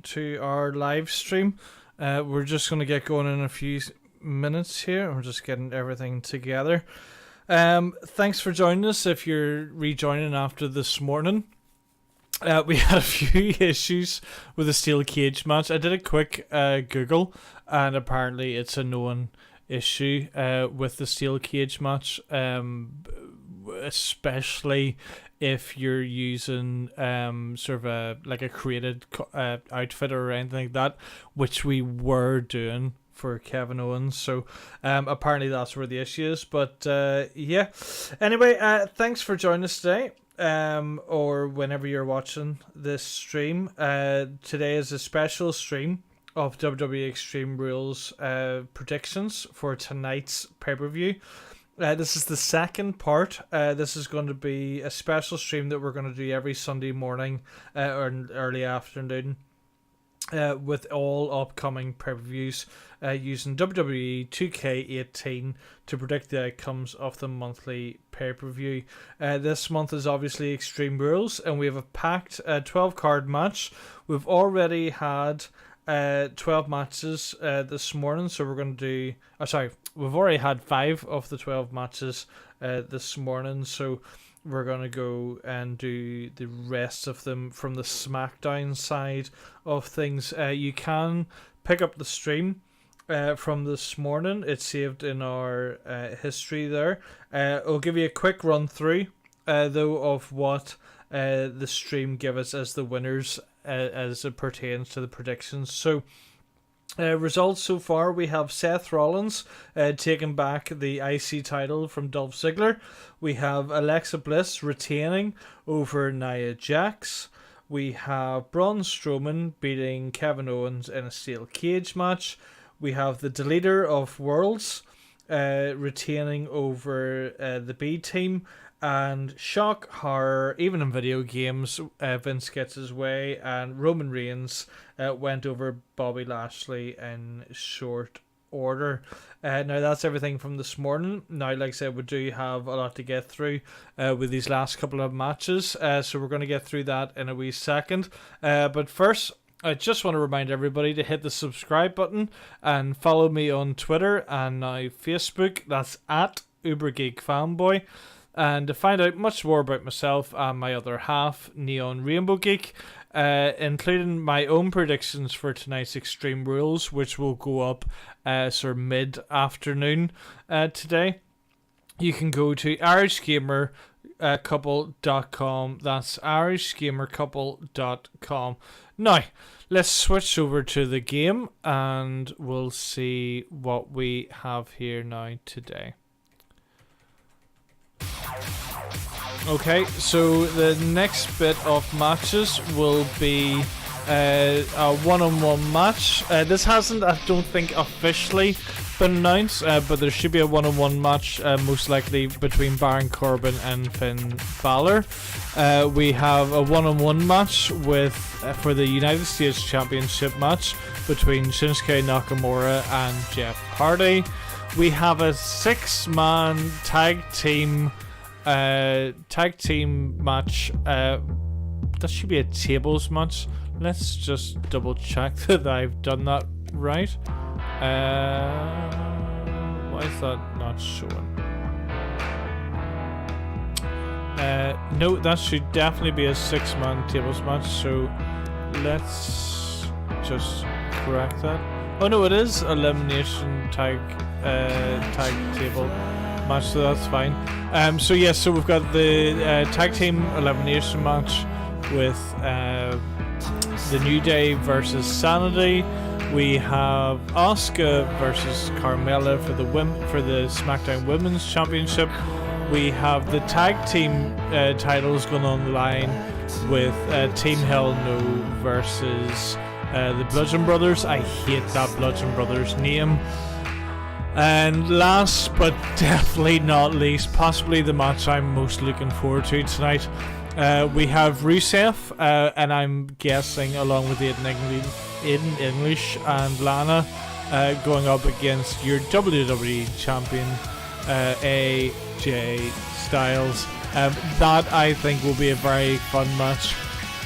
to our live stream. We're just going to get going in a few minutes here. We're just getting everything together. Thanks for joining us if you're rejoining after this morning. We had a few issues with the steel cage match. I did a quick Google, and apparently it's a known issue with the steel cage match, especially if you're using sort of a created outfit or anything like that, which we were doing for Kevin Owens. So apparently that's where the issue is. But yeah. Anyway, thanks for joining us today. Or whenever you're watching this stream. Today is a special stream of WWE Extreme Rules predictions for tonight's pay-per-view. This is the second part. This is going to be a special stream that we're going to do every Sunday morning or early afternoon with all upcoming pay-per-views using WWE 2K18 to predict the outcomes of the monthly pay-per-view. This month is obviously Extreme Rules, and we have a packed 12-card match. We've already had 12 matches this morning, so we're going to do... we've already had 5 of the 12 matches this morning, so we're going to go and do the rest of them from the Smackdown side of things. You can pick up the stream from this morning. It's saved in our history there. I'll give you a quick run through though of what the stream gave us as the winners as it pertains to the predictions. So results so far, we have Seth Rollins taking back the IC title from Dolph Ziggler. We have Alexa Bliss retaining over Nia Jax. We have Braun Strowman beating Kevin Owens in a steel cage match. We have the Deleter of Worlds retaining over the B team. And shock, horror, even in video games, Vince gets his way, and Roman Reigns went over Bobby Lashley in short order. Now that's everything from this morning. Now, like I said, we do have a lot to get through with these last couple of matches, so we're going to get through that in a wee second. But first, I just want to remind everybody to hit the subscribe button and follow me on Twitter and now Facebook. That's at ubergeekfanboy. And to find out much more about myself and my other half, Neon Rainbow Geek, including my own predictions for tonight's Extreme Rules, which will go up sort of mid-afternoon today, you can go to irishgamercouple.com. That's irishgamercouple.com. Now, let's switch over to the game and we'll see what we have here now today. Okay, so the next bit of matches will be a one-on-one match. This hasn't, I don't think, officially been announced, but there should be a one-on-one match, most likely between Baron Corbin and Finn Balor. We have a one-on-one match with for the United States Championship match between Shinsuke Nakamura and Jeff Hardy. We have a 6-man tag team match. That should be a tables match. Let's just double check that I've done that right. Why is that not showing? No, that should definitely be a 6-man tables match, so let's just correct that. Oh no, it is elimination tag table match, so that's fine. So we've got the tag team elimination match with the New Day versus Sanity. We have Asuka versus Carmella for the SmackDown Women's Championship. We have the tag team titles going on the line with Team Hell No versus the Bludgeon Brothers. I hate that Bludgeon Brothers name. And last but definitely not least, possibly the match I'm most looking forward to tonight, we have Rusev, and I'm guessing along with Aiden English and Lana, going up against your WWE champion, AJ Styles. That I think will be a very fun match.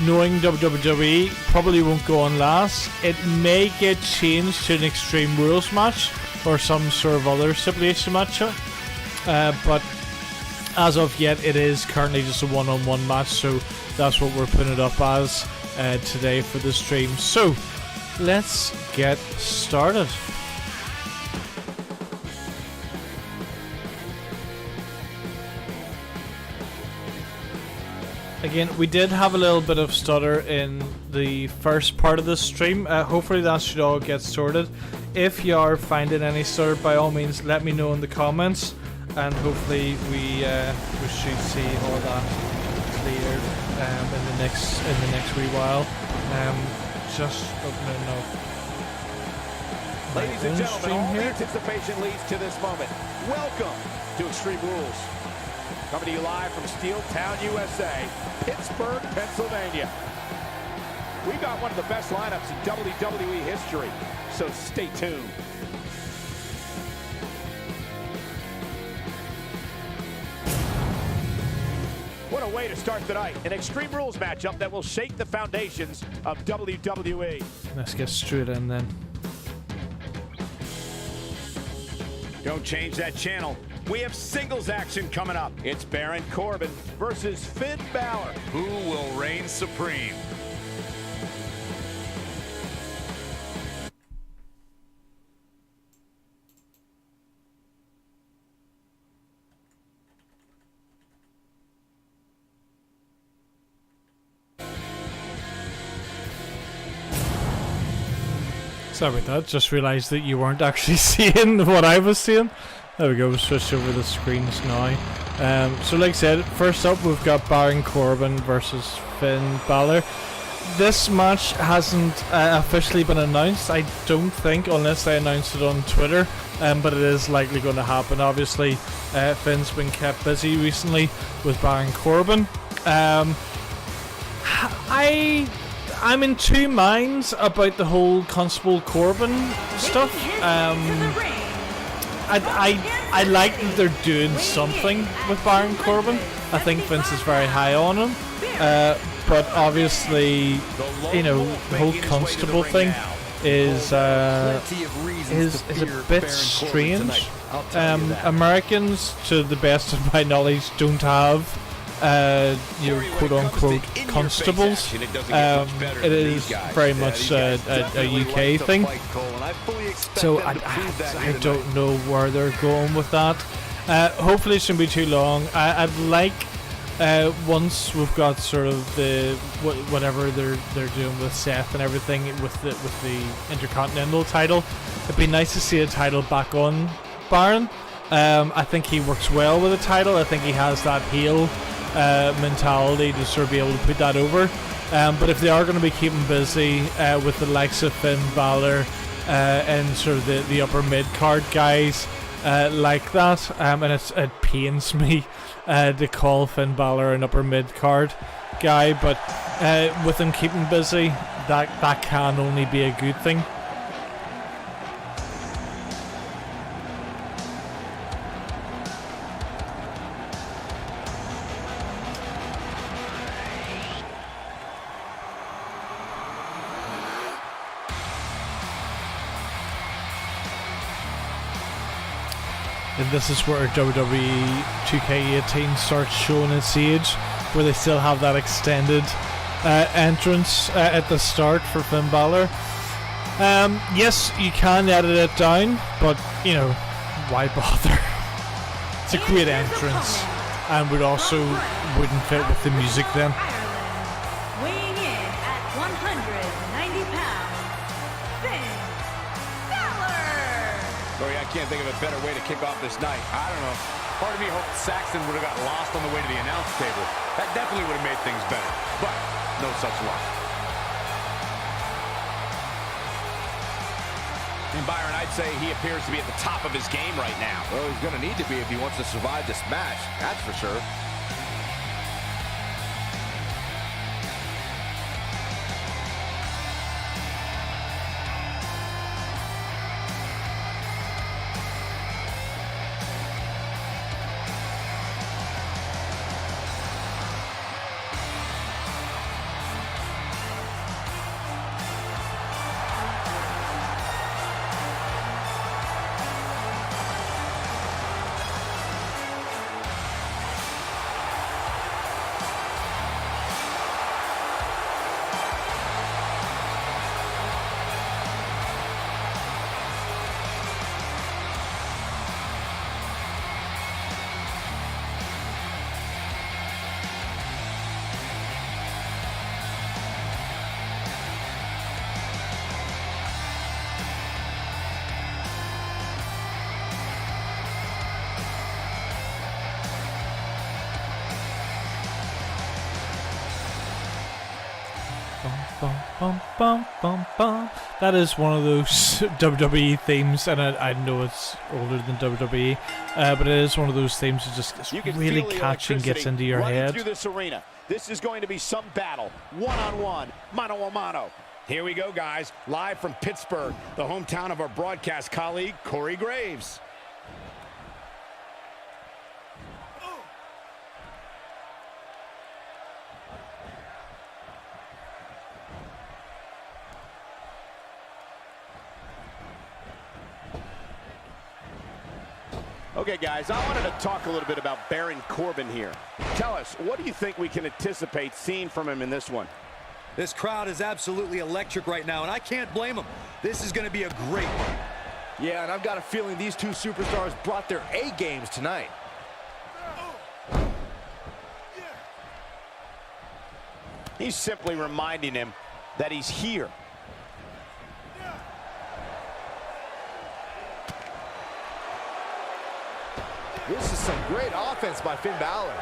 knowing WWE probably won't go on last, it may get changed to an Extreme Rules match or some sort of other stipulation match. But as of yet, it is currently just a one-on-one match, so that's what we're putting it up as today for the stream. So let's get started. Again, we did have a little bit of stutter in the first part of the stream. Hopefully that should all get sorted. If you are finding any stutter, by all means let me know in the comments, and hopefully we should see all that cleared in the next wee while. Just opening up Ladies and gentlemen, all the anticipation leads to this moment. Welcome to Extreme Rules. Coming to you live from Steel Town, USA, Pittsburgh, Pennsylvania. We've got one of the best lineups in WWE history, so stay tuned. What a way to start the night. An Extreme Rules matchup that will shake the foundations of WWE. Let's get straight in then. Don't change that channel. We have singles action coming up. It's Baron Corbin versus Finn Balor. Who will reign supreme? Sorry about that, just realised that you weren't actually seeing what I was seeing. There we go, we'll switch over the screens now. So like I said, first up we've got Baron Corbin versus Finn Balor. This match hasn't officially been announced, I don't think, unless they announced it on Twitter. But it is likely going to happen. Obviously, Finn's been kept busy recently with Baron Corbin. I'm in two minds about the whole Constable Corbin stuff. I like that they're doing something with Baron Corbin. I think Vince is very high on him. But obviously, you know, the whole Constable thing is a bit strange. Americans, to the best of my knowledge, don't have quote-unquote constables. It is very much a UK thing, so I don't know where they're going with that. Hopefully it shouldn't be too long. I'd like, once we've got sort of the whatever they're doing with Seth and everything with the Intercontinental title, it'd be nice to see a title back on Baron. I think he works well with a title. I think he has that heel mentality to sort of be able to put that over. But if they are going to be keeping busy with the likes of Finn Balor and sort of the upper mid-card guys like that, and it pains me to call Finn Balor an upper mid-card guy, but with them keeping busy, that can only be a good thing. And this is where WWE 2K18 starts showing its age, where they still have that extended entrance at the start for Finn Balor. Yes, you can edit it down, but, you know, why bother? It's a great entrance, and would also wouldn't fit with the music then. Weighing in at 190 pounds, Finn Balor! Corey, I can't think of a better way to kick off this night. I don't know. Part of me hoped Saxton would have got lost on the way to the announce table. That definitely would have made things better. But no such luck. And Byron, I'd say he appears to be at the top of his game right now. Well, he's going to need to be if he wants to survive this match. That's for sure. bum, bum, bum, bum. That is one of those WWE themes, and I know it's older than WWE, but it is one of those themes that just gets really catchy and gets into your head. Through this arena. This is going to be some battle. One-on-one, mano-a-mano. Here we go, guys. Live from Pittsburgh, the hometown of our broadcast colleague, Corey Graves. Okay, guys, I wanted to talk a little bit about Baron Corbin here. Tell us, what do you think we can anticipate seeing from him in this one? This crowd is absolutely electric right now, and I can't blame them. This is going to be a great one. Yeah, and I've got a feeling these two superstars brought their A games tonight. He's simply reminding him that he's here. This is some great offense by Finn Balor.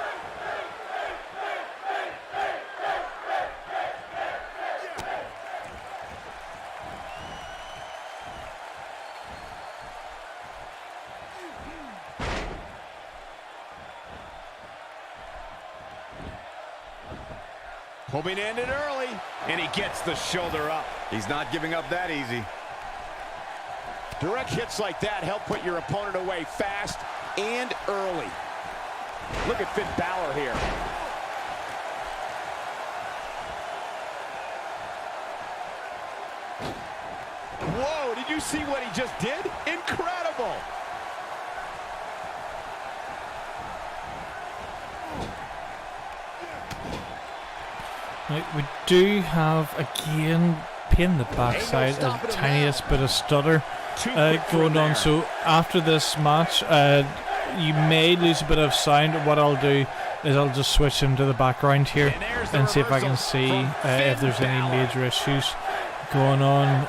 Hoping to end it early, and he gets the shoulder up. He's not giving up that easy. Direct hits like that help put your opponent away fast and early. Look at Finn Balor here. Whoa, did you see what he just did? Incredible! Right, we do have, again, pain in the backside, a tiniest bit of stutter going on. So after this match, you may lose a bit of sound. What I'll do is I'll just switch into the background here and see if I can see if there's any major issues going on,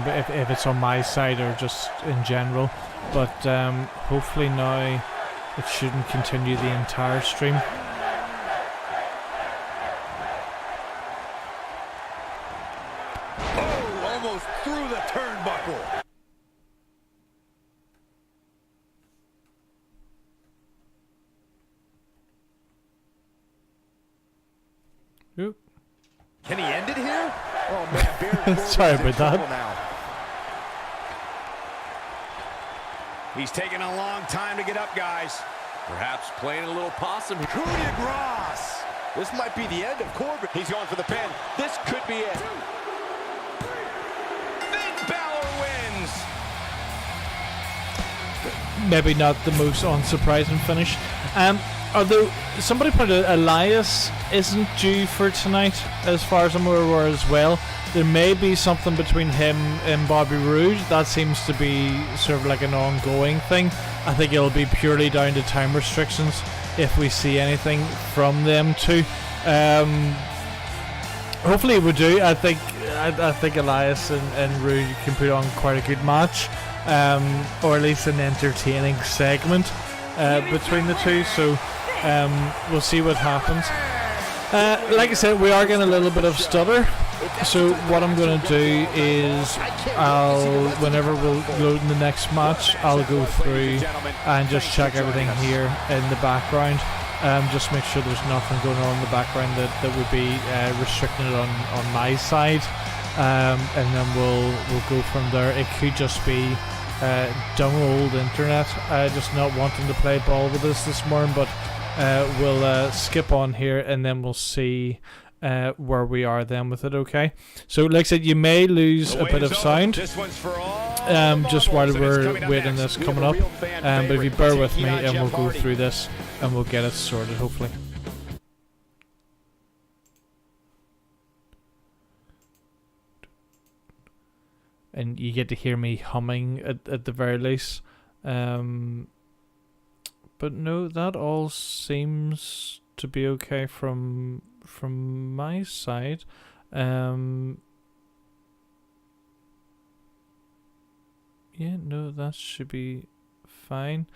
if it's on my side or just in general. But hopefully now it shouldn't continue the entire stream. Almost through the turnbuckle. Oop. Can he end it here? Oh, man, Baron Sorry about that. Now. He's taking a long time to get up, guys. Perhaps playing a little possum. Coup de grace. This might be the end of Corbin. He's going for the pin. This could be it. Finn Balor wins. Maybe not the most unsurprising finish. Although somebody pointed out Elias isn't due for tonight, as far as I'm aware as well. There may be something between him and Bobby Roode. That seems to be sort of like an ongoing thing. I think it'll be purely down to time restrictions if we see anything from them too. Hopefully we do. I think Elias and Roode can put on quite a good match, or at least an entertaining segment between the two. So we'll see what happens. Like I said, we are getting a little bit of stutter. So what I'm going to do is whenever we're loading the next match, I'll go through and just check everything here in the background. Just make sure there's nothing going on in the background that would be restricting it on my side. And then we'll go from there. It could just be dumb old internet just not wanting to play ball with us this morning, but we'll skip on here and then we'll see where we are then with it. Okay, so like I said, you may lose a bit of sound just while we're waiting this coming up, but if you bear with me and we'll go through this and we'll get it sorted hopefully. And you get to hear me humming at the very least. But no, that all seems to be okay from my side. Yeah, no, that should be fine.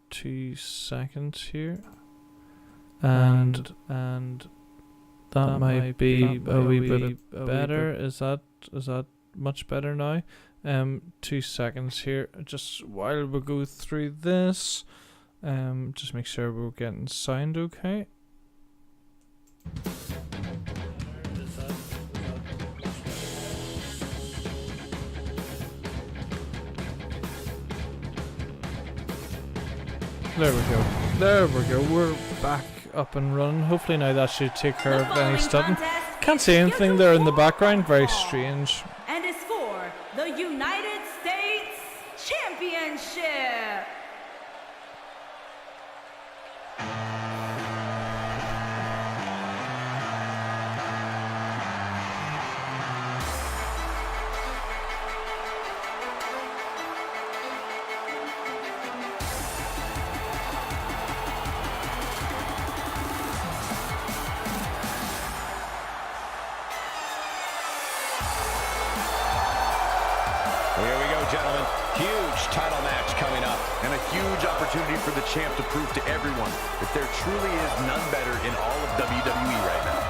2 seconds here. And That might be a wee bit better. Is that much better now? 2 seconds here, just while we go through this. Just make sure we're getting sound okay. There we go. There we go. We're back up and running. Hopefully now that should take care of any stuffing. Can't see anything there in the background. Very strange. And is for the United States Championship. Here we go, gentlemen. Huge title match coming up. And a huge opportunity for the champ to prove to everyone that there truly is none better in all of WWE right now.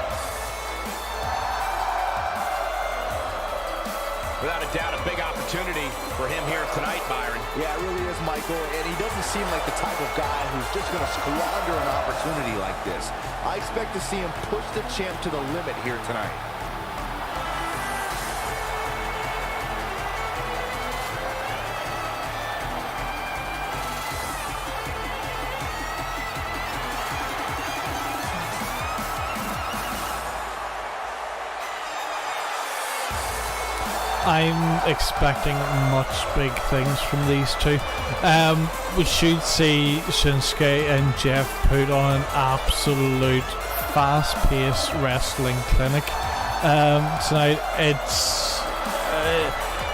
Without a doubt, a big opportunity for him here tonight, Byron. Yeah, it really is, Michael, and he doesn't seem like the type of guy who's just going to squander an opportunity like this. I expect to see him push the champ to the limit here tonight. I'm expecting much big things from these two. We should see Shinsuke and Jeff put on an absolute fast-paced wrestling clinic tonight. It's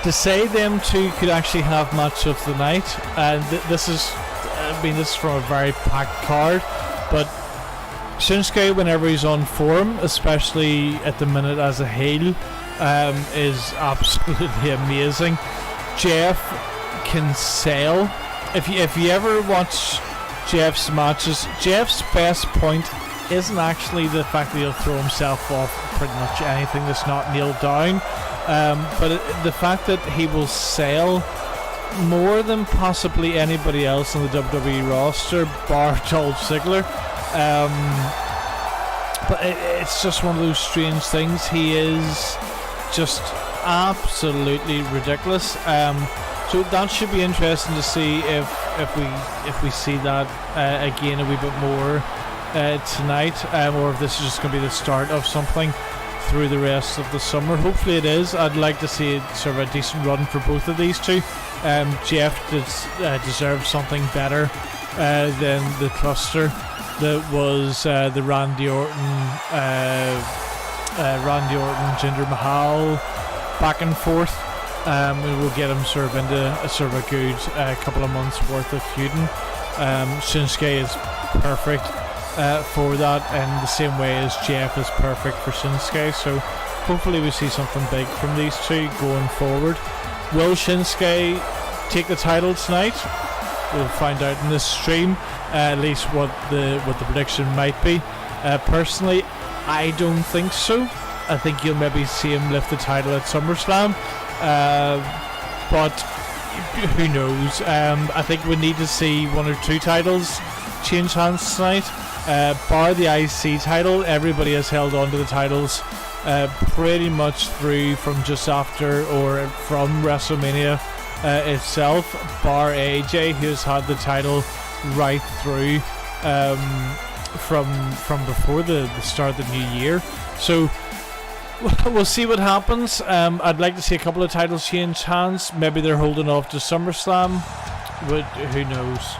to say them two could actually have match of the night, and this is from a very packed card, but Shinsuke, whenever he's on form, especially at the minute as a heel, is absolutely amazing. Jeff can sell. If you ever watch Jeff's matches, Jeff's best point isn't actually the fact that he'll throw himself off pretty much anything that's not nailed down, but the fact that he will sell more than possibly anybody else on the WWE roster, bar Dolph Ziggler. But it's just one of those strange things. He is just absolutely ridiculous. So that should be interesting to see if we see that again a wee bit more tonight, or if this is just going to be the start of something through the rest of the summer. Hopefully it is. I'd like to see sort of a decent run for both of these two. Jeff deserves something better than the cluster that was the Randy Orton, Jinder Mahal back and forth. We'll get him sort of into a good couple of months worth of feuding. Shinsuke is perfect for that, and the same way as Jeff is perfect for Shinsuke. So hopefully we see something big from these two going forward. Will Shinsuke take the title tonight? We'll find out in this stream. At least what the prediction might be. Personally, I don't think so. I think you'll maybe see him lift the title at SummerSlam, but who knows? I think we need to see one or two titles change hands tonight. Bar the IC title, everybody has held on to the titles pretty much through from just after or from WrestleMania itself, bar AJ, who's had the title right through from before the start of the new year. So we'll see what happens. I'd like to see a couple of titles change hands. Maybe they're holding off to SummerSlam, but who knows?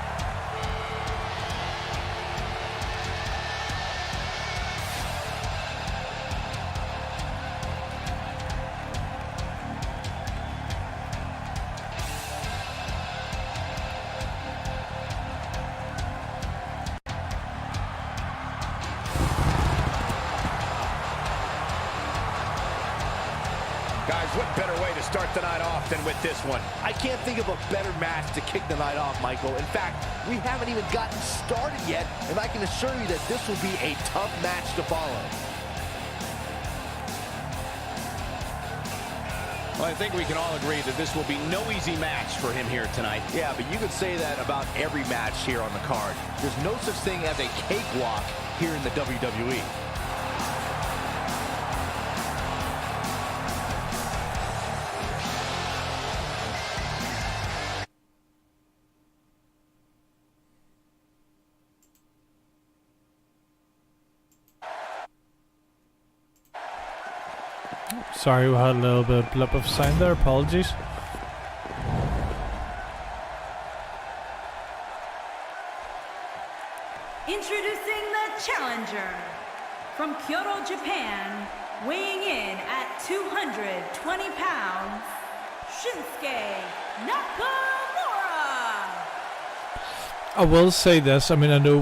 Guys, what better way to start the night off than with this one? I can't think of a better match to kick the night off, Michael. In fact, we haven't even gotten started yet, and I can assure you that this will be a tough match to follow. Well, I think we can all agree that this will be no easy match for him here tonight. Yeah, but you could say that about every match here on the card. There's no such thing as a cakewalk here in the WWE. Sorry, we had a little bit of blip of sound there. Apologies. Introducing the challenger from Kyoto, Japan, weighing in at 220 pounds, Shinsuke Nakamura. I will say this. I mean, I know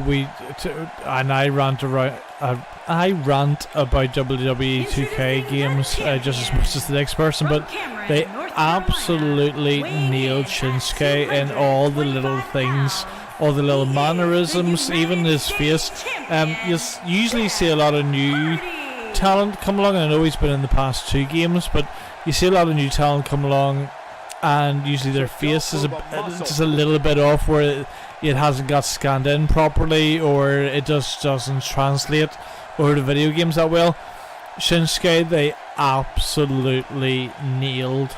I rant about WWE 2K games just as much as the next person, but they absolutely nailed Shinsuke in all the little things, all the little mannerisms, even his face. You usually see a lot of new talent come along. I know he's been in the past 2 games, but you see a lot of new talent come along, and usually their face is just a little bit off, where it hasn't got scanned in properly, or it just doesn't translate over the video games that well. Shinsuke, they absolutely nailed.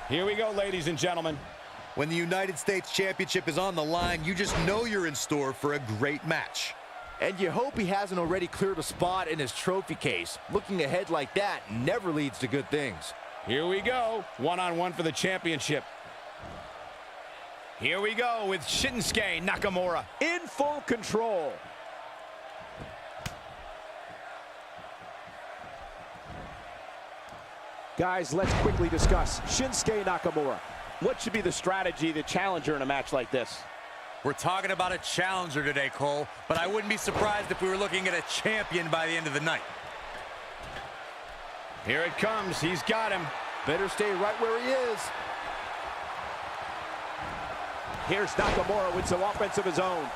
Here we go, ladies and gentlemen. When the United States Championship is on the line, you just know you're in store for a great match. And you hope he hasn't already cleared a spot in his trophy case. Looking ahead like that never leads to good things. Here we go, one-on-one for the championship. Here we go with Shinsuke Nakamura in full control. Guys, let's quickly discuss Shinsuke Nakamura. What should be the strategy, the challenger in a match like this? We're talking about a challenger today, Cole, but I wouldn't be surprised if we were looking at a champion by the end of the night. Here it comes. He's got him. Better stay right where he is. Here's Nakamura with some offense of his own.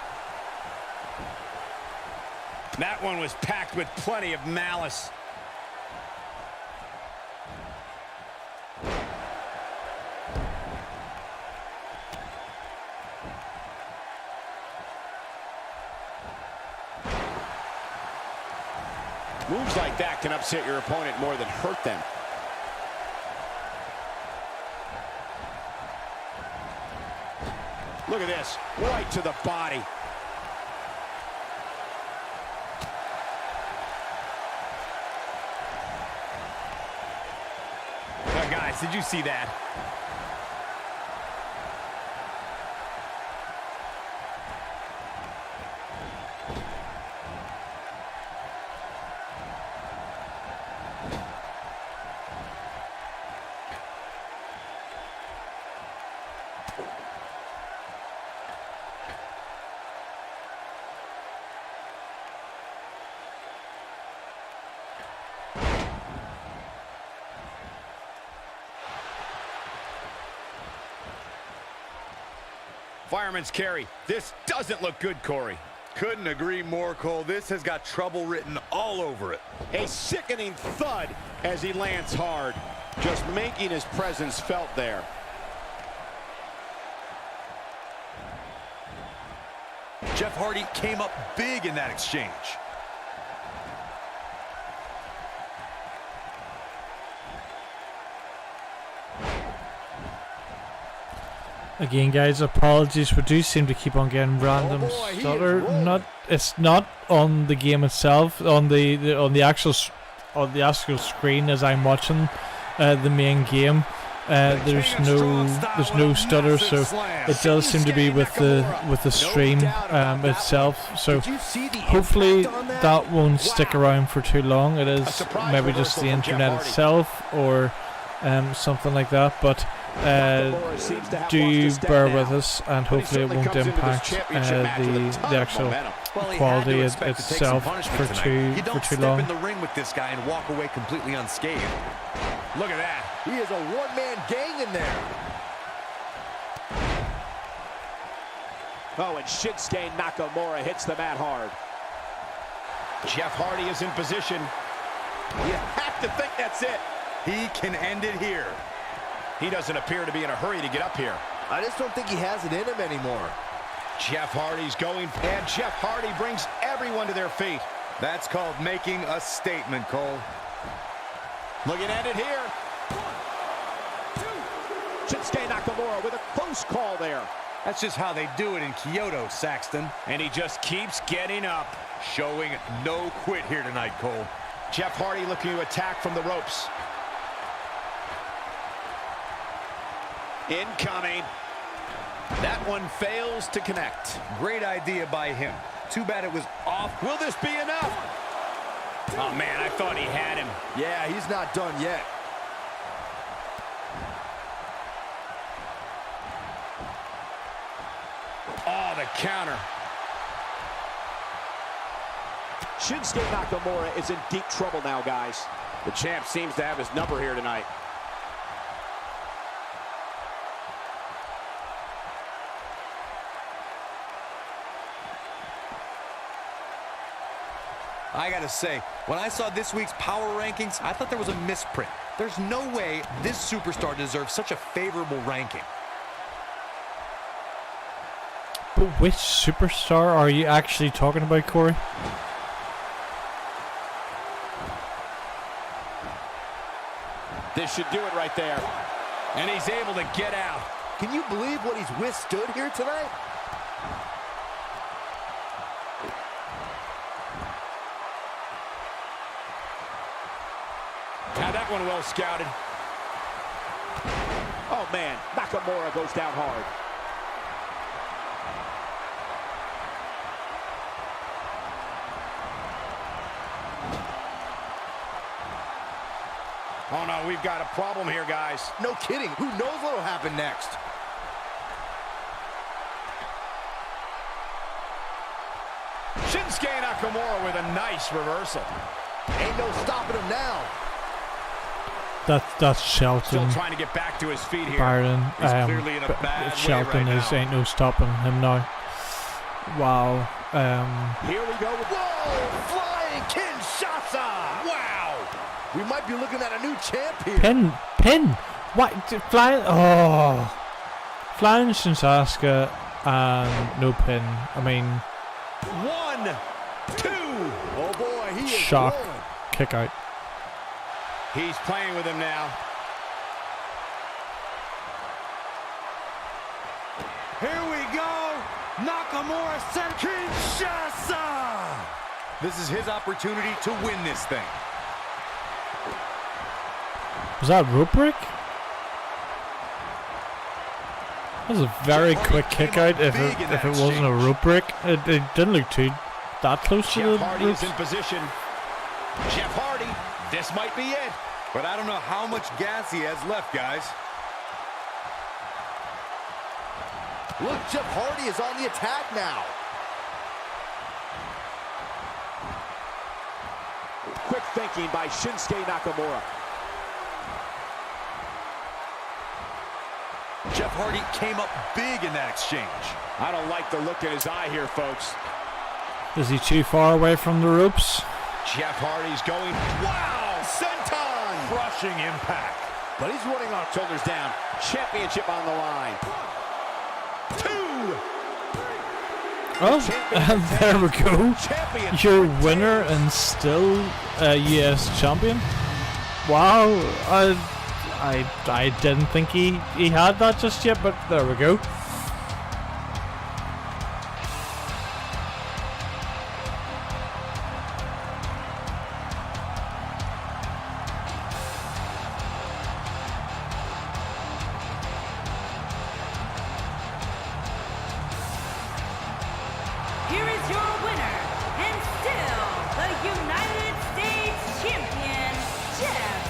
That one was packed with plenty of malice. Moves like that can upset your opponent more than hurt them. Look at this, right to the body. Now, guys, did you see that? Fireman's carry. This doesn't look good, Corey. Couldn't agree more, Cole. This has got trouble written all over it. A sickening thud as he lands hard, just making his presence felt there. Jeff Hardy came up big in that exchange. Again, guys, apologies. We do seem to keep on getting random stutter. It's not on the game itself. On the actual screen as I'm watching the main game. There's no stutter, so it does seem to be with the stream itself. So hopefully that won't stick around for too long. It is maybe just the internet itself or something like that, but do bear with us, and hopefully it won't impact the actual quality itself for too long. In the ring with this guy and walk away completely unscathed. Look at that. He is a one-man gang in there. Oh, and Shinsuke Nakamura hits the mat hard. Jeff Hardy is in position. You have to think that's it. He can end it here. He doesn't appear to be in a hurry to get up here. I just don't think he has it in him anymore. Jeff Hardy's going, and Jeff Hardy brings everyone to their feet. That's called making a statement, Cole. Looking at it here. 1, 2. Shinsuke Nakamura with a close call there. That's just how they do it in Kyoto, Saxton. And he just keeps getting up. Showing no quit here tonight, Cole. Jeff Hardy looking to attack from the ropes. Incoming. That one fails to connect. Great idea by him. Too bad it was off. Will this be enough? Oh, man, I thought he had him. Yeah, he's not done yet. Oh, the counter. Shinsuke Nakamura is in deep trouble now, guys. The champ seems to have his number here tonight. I gotta say, when I saw this week's power rankings, I thought there was a misprint. There's no way this superstar deserves such a favorable ranking. But which superstar are you actually talking about, Corey? This should do it right there. And he's able to get out. Can you believe what he's withstood here tonight? Had that one well scouted. Oh, man. Nakamura goes down hard. Oh, no, we've got a problem here, guys. No kidding. Who knows what'll happen next? Shinsuke Nakamura with a nice reversal. Ain't no stopping him now. That's Shelton. Still trying to get back to his feet here. Byron. He's clearly in a bad way Shelton right is now. ain't no stopping him now. Wow. Here we go. Whoa! Flying Kinshasa! Wow! We might be looking at a new champ here. Pin. What? Flying. Oh. Flying Shinsaska and no pin. I mean, 1, 2. Oh boy, he is shock. rolling. Kick out. He's playing with him now. Here we go. Nakamura sent Kinshasa. This is his opportunity to win this thing. Was that rope break? That was a very quick kick out. If it wasn't a rope break, it didn't look too that close to the Jeff Hardy ropes. is in position. Jeff Hardy, this might be it. But I don't know how much gas he has left, guys. Look, Jeff Hardy is on the attack now. Quick thinking by Shinsuke Nakamura. Jeff Hardy came up big in that exchange. I don't like the look in his eye here, folks. Is he too far away from the ropes? Jeff Hardy's going. Wow! Senton! Crushing impact. But he's running on shoulders down. Championship on the line. 2. Oh, and there we go. Champion. Your winner and still US champion. Wow, I didn't think he had that just yet, but there we go. Here is your winner, and still the United States Champion, Jeff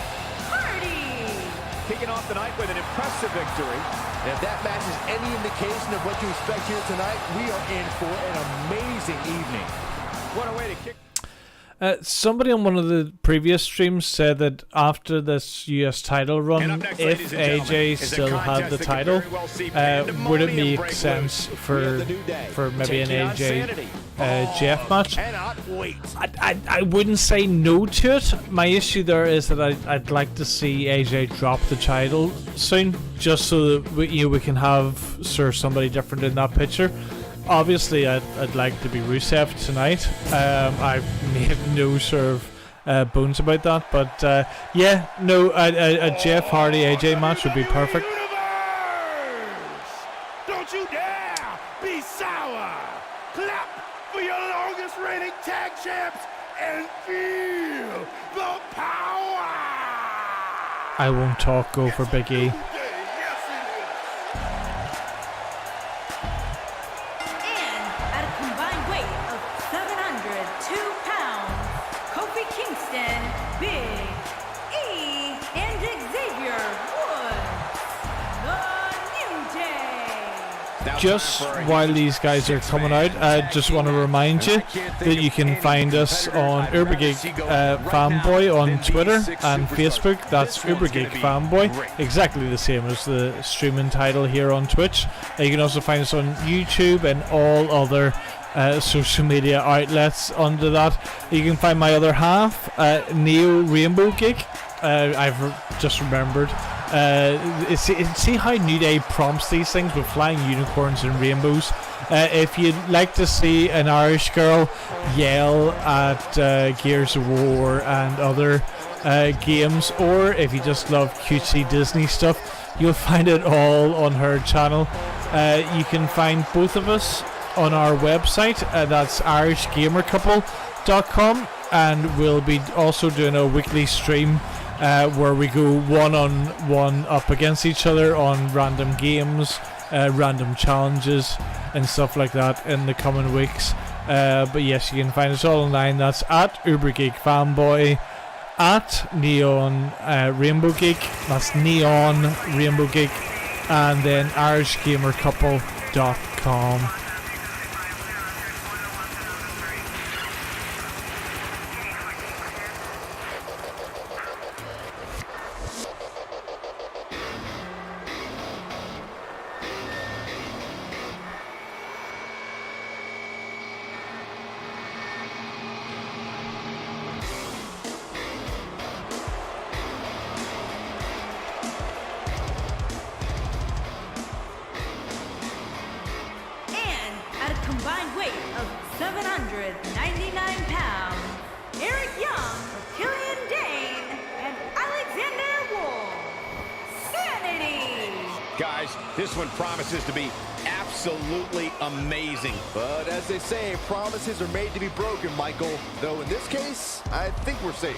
Hardy. Kicking off the night with an impressive victory. And if that match is any indication of what to expect here tonight, we are in for an amazing evening. What a way to kick. Somebody on one of the previous streams said that after this US title run, if AJ still had the title, would it make sense for maybe an AJ Jeff match? I wouldn't say no to it. My issue there is that I'd like to see AJ drop the title soon, just so that we can have somebody different in that picture. Obviously, I'd like to be Rusev tonight. I've made no bones about that, but yeah, no, a Jeff Hardy AJ match would be perfect. Don't you dare be sour. Clap for your longest reigning tag champs and feel the power. I won't talk. Go for Big E. Just while these guys are coming out, I just want to remind you that you can find us on ubergeekfanboy on Twitter and Facebook. That's ubergeekfanboy, exactly the same as the streaming title here on Twitch. You can also find us on YouTube and all other social media outlets under that. You can find my other half, Neo Rainbow Geek. I've just remembered. See how New Day prompts these things with flying unicorns and rainbows. If you'd like to see an Irish girl yell at Gears of War and other games, or if you just love cutesy Disney stuff, you'll find it all on her channel. You can find both of us on our website, that's irishgamercouple.com, and we'll be also doing a weekly stream where we go one-on-one up against each other on random games, random challenges and stuff like that in the coming weeks. But yes, you can find us all online. That's at ubergeekfanboy, at Neon Rainbow Geek, that's Neon Rainbow Geek, and then irishgamercouple.com. This one promises to be absolutely amazing. But as they say, promises are made to be broken, Michael. Though in this case, I think we're safe.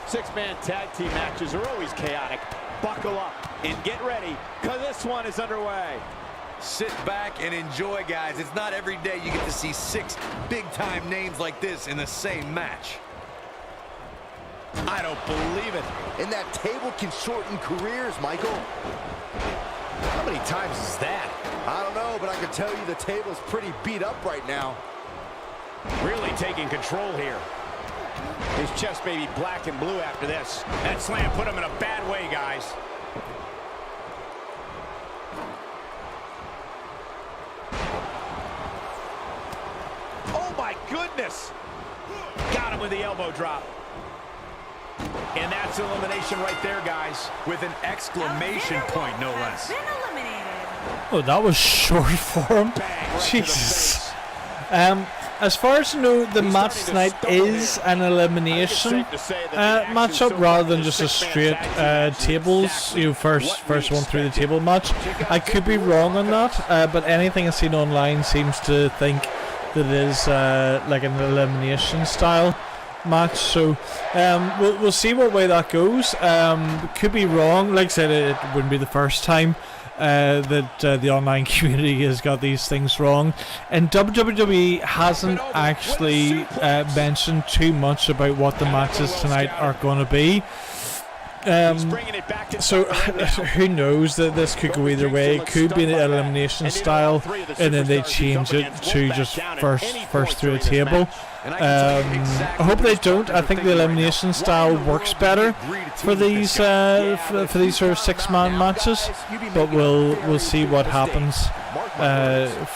Six-man tag team matches are always chaotic. Buckle up and get ready, because this one is underway. Sit back and enjoy, guys. It's not every day you get to see 6 big-time names like this in the same match. I don't believe it. And that table can shorten careers, Michael. How many times is that? I don't know, but I can tell you the table's pretty beat up right now. Really taking control here. His chest may be black and blue after this. That slam put him in a bad way, guys. Oh, my goodness. Got him with the elbow drop. And that's elimination right there, guys. With an exclamation point, no less. Been eliminated. Oh, that was short for him. Bang, right Jesus. to the face. As far as I know, the match tonight is an elimination matchup rather than just a straight tables, first one through the table match. I could be wrong on that, but anything I've seen online seems to think that it is like an elimination style match. So we'll see what way that goes. Could be wrong. Like I said, it wouldn't be the first time that the online community has got these things wrong, and WWE hasn't actually mentioned too much about what the matches tonight are going to be. So who knows, that this could go either way. It could be an elimination style and then they change it to just first through a table. I hope they don't. I think the elimination style works better for these for these sort of 6-man matches, but we'll see what happens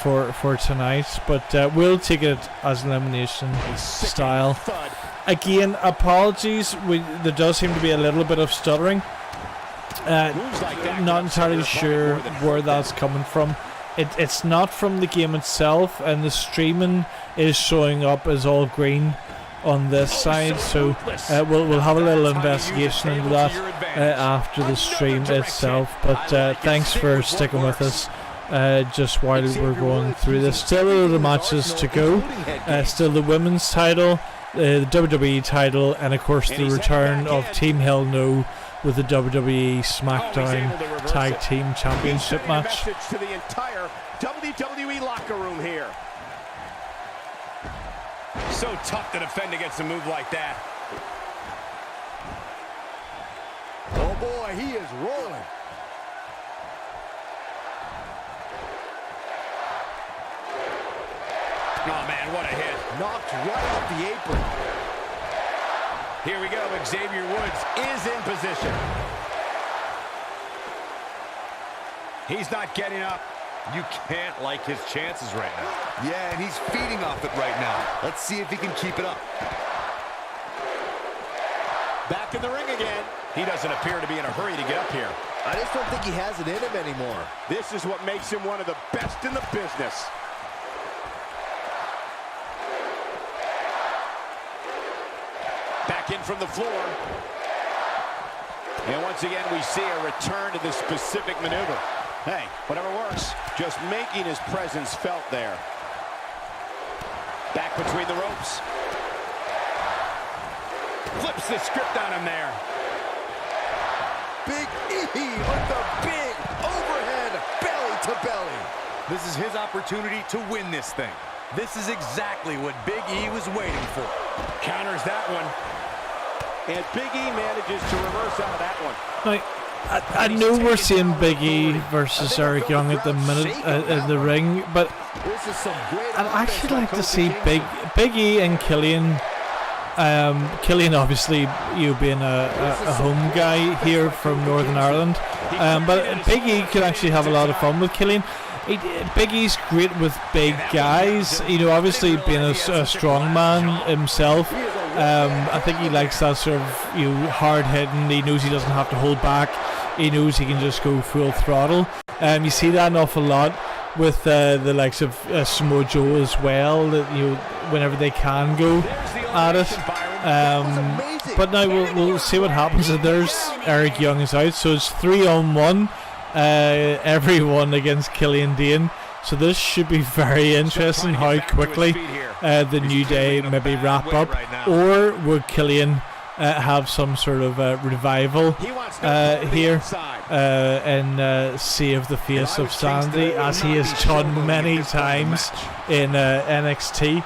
for tonight. But we'll take it as an elimination style. Again, apologies. There does seem to be a little bit of stuttering. Not entirely sure where that's coming from. It's not from the game itself, and the streaming is showing up as all green on this side. So we'll have a little investigation into that after the stream itself. But thanks for sticking with us just while we're going through this. Still a lot of matches to go. Still the women's title, the WWE title, and of course the return of Team Hell No with the WWE Smackdown Tag Team Championship match. To the entire WWE locker room here. So tough to defend against a move like that. Oh boy, he is rolling. Oh man, what a hit. Knocked right off the apron. Here we go, Xavier Woods is in position. He's not getting up. You can't like his chances right now. Yeah, and he's feeding off it right now. Let's see if he can keep it up. Back in the ring again. He doesn't appear to be in a hurry to get up here. I just don't think he has it in him anymore. This is what makes him one of the best in the business. Back in from the floor. And once again, we see a return to this specific maneuver. Hey, whatever works. Just making his presence felt there. Back between the ropes. Flips the script on him there. Big E with the big overhead belly to belly. This is his opportunity to win this thing. This is exactly what Big E was waiting for. Counters that one. And Big E manages to reverse out of that one. Now, I know we're seeing Big E versus Eric Young at the minute in the ring, but I'd actually like to see Big E and Killian. Killian, obviously, being a home guy here from Northern Ireland, but Big E could actually have a lot of fun with Killian. Big E's great with big guys, obviously being a strong man himself. I think he likes that sort of hard hitting. He knows he doesn't have to hold back. He knows he can just go full throttle. You see that an awful lot with the likes of Samoa Joe as well. That whenever they can go at it. But now we'll see what happens. There's Eric Young is out, so it's 3-on-1. Everyone against Killian Dane. So this should be very interesting how quickly the New Day maybe wrap up, or would Killian have some sort of revival here and save the face of Sandy, as he has done many times in NXT.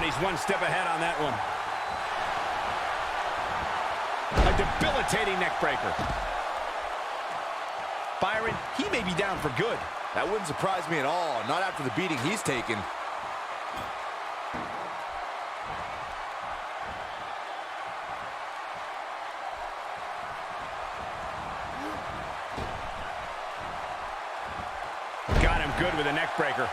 He's one step ahead on that one. A debilitating neck breaker. Byron, he may be down for good. That wouldn't surprise me at all, not after the beating he's taken. Got him good with a neck breaker.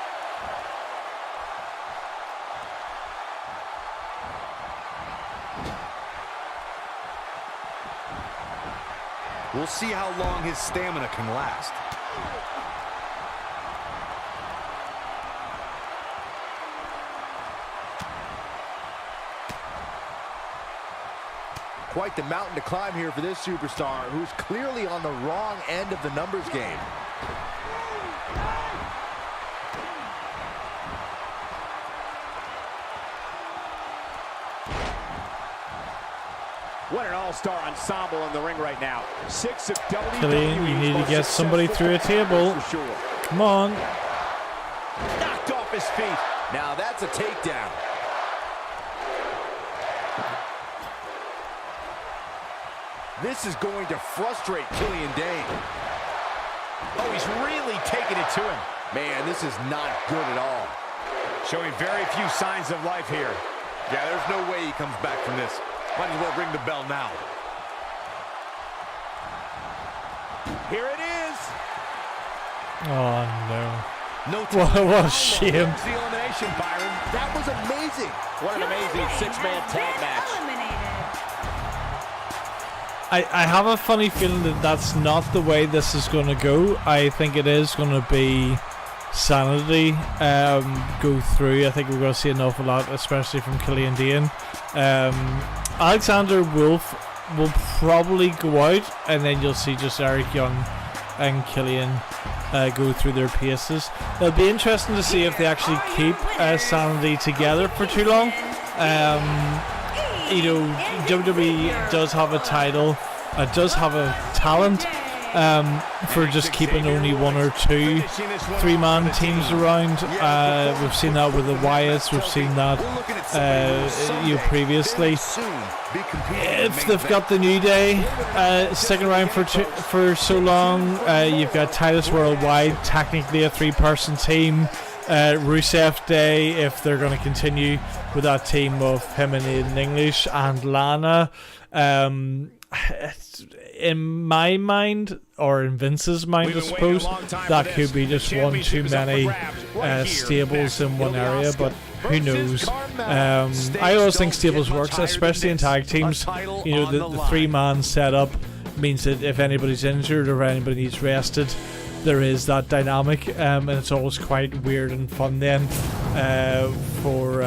We'll see how long his stamina can last. Quite the mountain to climb here for this superstar, who's clearly on the wrong end of the numbers game. What an all-star ensemble in the ring right now. 6 of WWE. Killian, you need to get somebody through a table. For sure. Come on. Knocked off his feet. Now that's a takedown. This is going to frustrate Killian Dane. Oh, he's really taking it to him. Man, this is not good at all. Showing very few signs of life here. Yeah, there's no way he comes back from this. Might as well ring the bell now. Here it is. Oh, no. No time. What a shame. It's the elimination, Byron. That was amazing. What an amazing six-man tag match. I have a funny feeling that that's not the way this is going to go. I think it is going to be Sanity go through. I think we're going to see an awful lot, especially from Killian Dane. Alexander Wolf will probably go out, and then you'll see just Eric Young and Killian go through their paces. It'll be interesting to see if they actually keep Sanity together for too long. You know, WWE does have a title, does have a talent for just keeping only 1 or 2 3-man teams around. We've seen that with the Wyatts, we've seen that previously. If they've got the New Day sticking around for so long, you've got Titus Worldwide, technically a 3-person team. Rusev Day, if they're going to continue with that team of him and Aiden English and Lana. In my mind, or in Vince's mind, I suppose, that could be just one too many stables in one area, but who knows. I always think stables works, especially in tag teams. You know, the 3-man setup means that if anybody's injured or anybody needs rested, there is that dynamic, and it's always quite weird and fun then for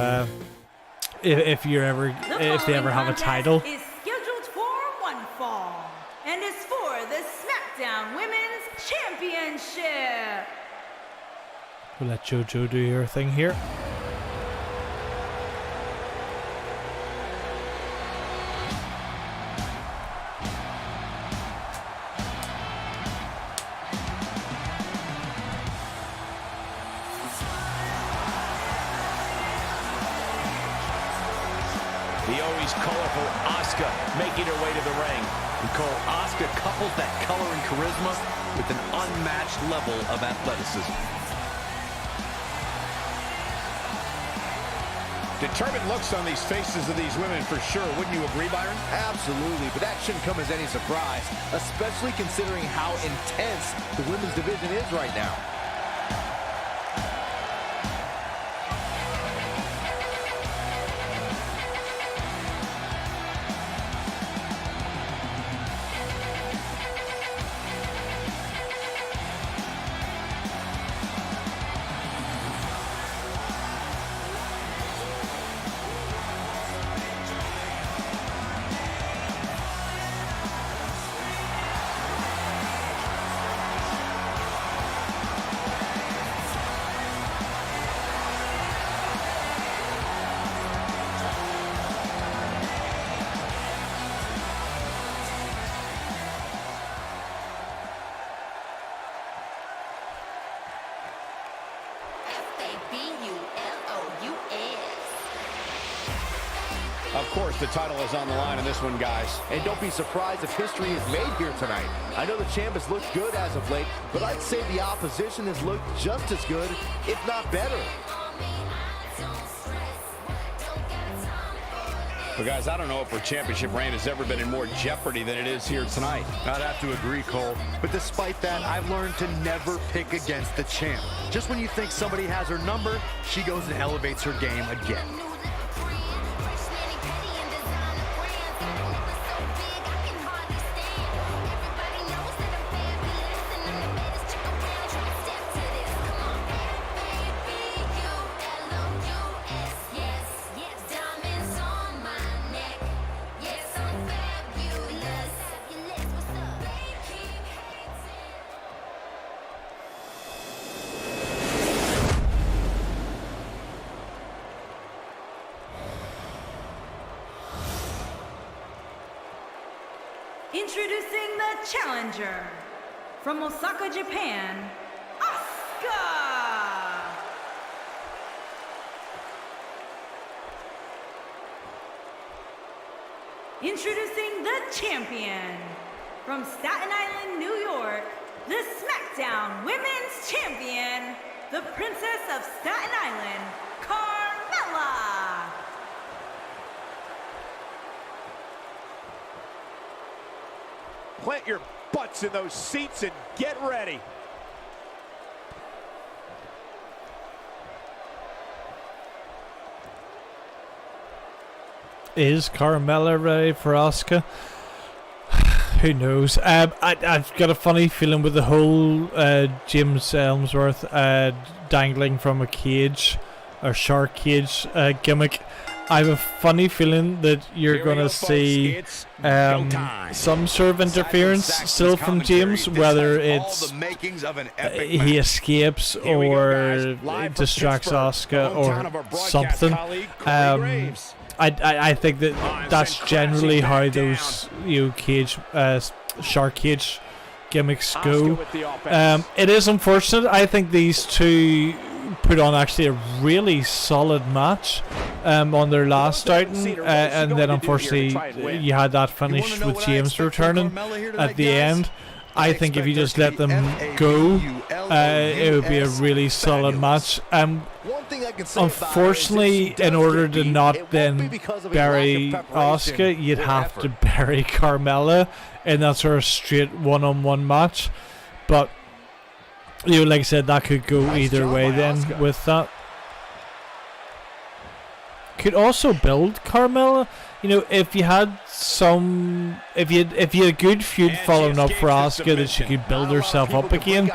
if they ever have a title. Is scheduled for one fall and is for the Smackdown Women's Championship. We'll let JoJo do her thing here. The always colorful Asuka making her way to the ring. And Cole, Asuka couples that color and charisma with an unmatched level of athleticism. Determined looks on these faces of these women for sure. Wouldn't you agree, Byron? Absolutely, but that shouldn't come as any surprise, especially considering how intense the women's division is right now. course, the title is on the line in this one, guys. And don't be surprised if history is made here tonight. I know the champ has looked good as of late, but I'd say the opposition has looked just as good, if not better. But guys, I don't know if her championship reign has ever been in more jeopardy than it is here tonight. I'd have to agree, Cole. But despite that, I've learned to never pick against the champ. Just when you think somebody has her number, she goes and elevates her game again. Introducing the challenger from Osaka, Japan, Asuka! Introducing the champion from Staten Island, New York, the Smackdown Women's Champion, the Princess of Staten Island, Carmella! Plant your butts in those seats and get ready. Is Carmella ready for Asuka? Who knows? I've got a funny feeling with the whole James Ellsworth dangling from a cage, or shark cage gimmick. I have a funny feeling that you're going to see some sort of interference still from James, whether it's he escapes or distracts Asuka or something. I think that that's generally how those cage shark cage gimmicks go. It is unfortunate. I think these two put on actually a really solid match on their last outing, and then unfortunately you had that finish with James returning at the end. I think if you just let them go, it would be a really solid match. Unfortunately, in order to not then bury Asuka, you'd have to bury Carmella in that sort of straight one-on-one match. But like I said, that could go either way then with that. Could also build Carmella. If you had if you had a good feud following up for Asuka, that she could build herself up again,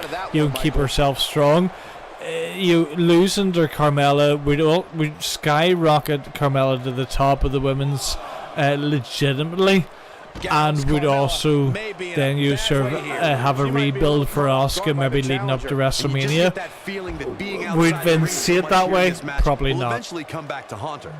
keep herself strong. Losing to Carmella would skyrocket Carmella to the top of the women's legitimately. And would also then have a rebuild for Asuka, maybe leading up to WrestleMania. Would Vince see it that way? Probably not. Eventually come back to haunt her.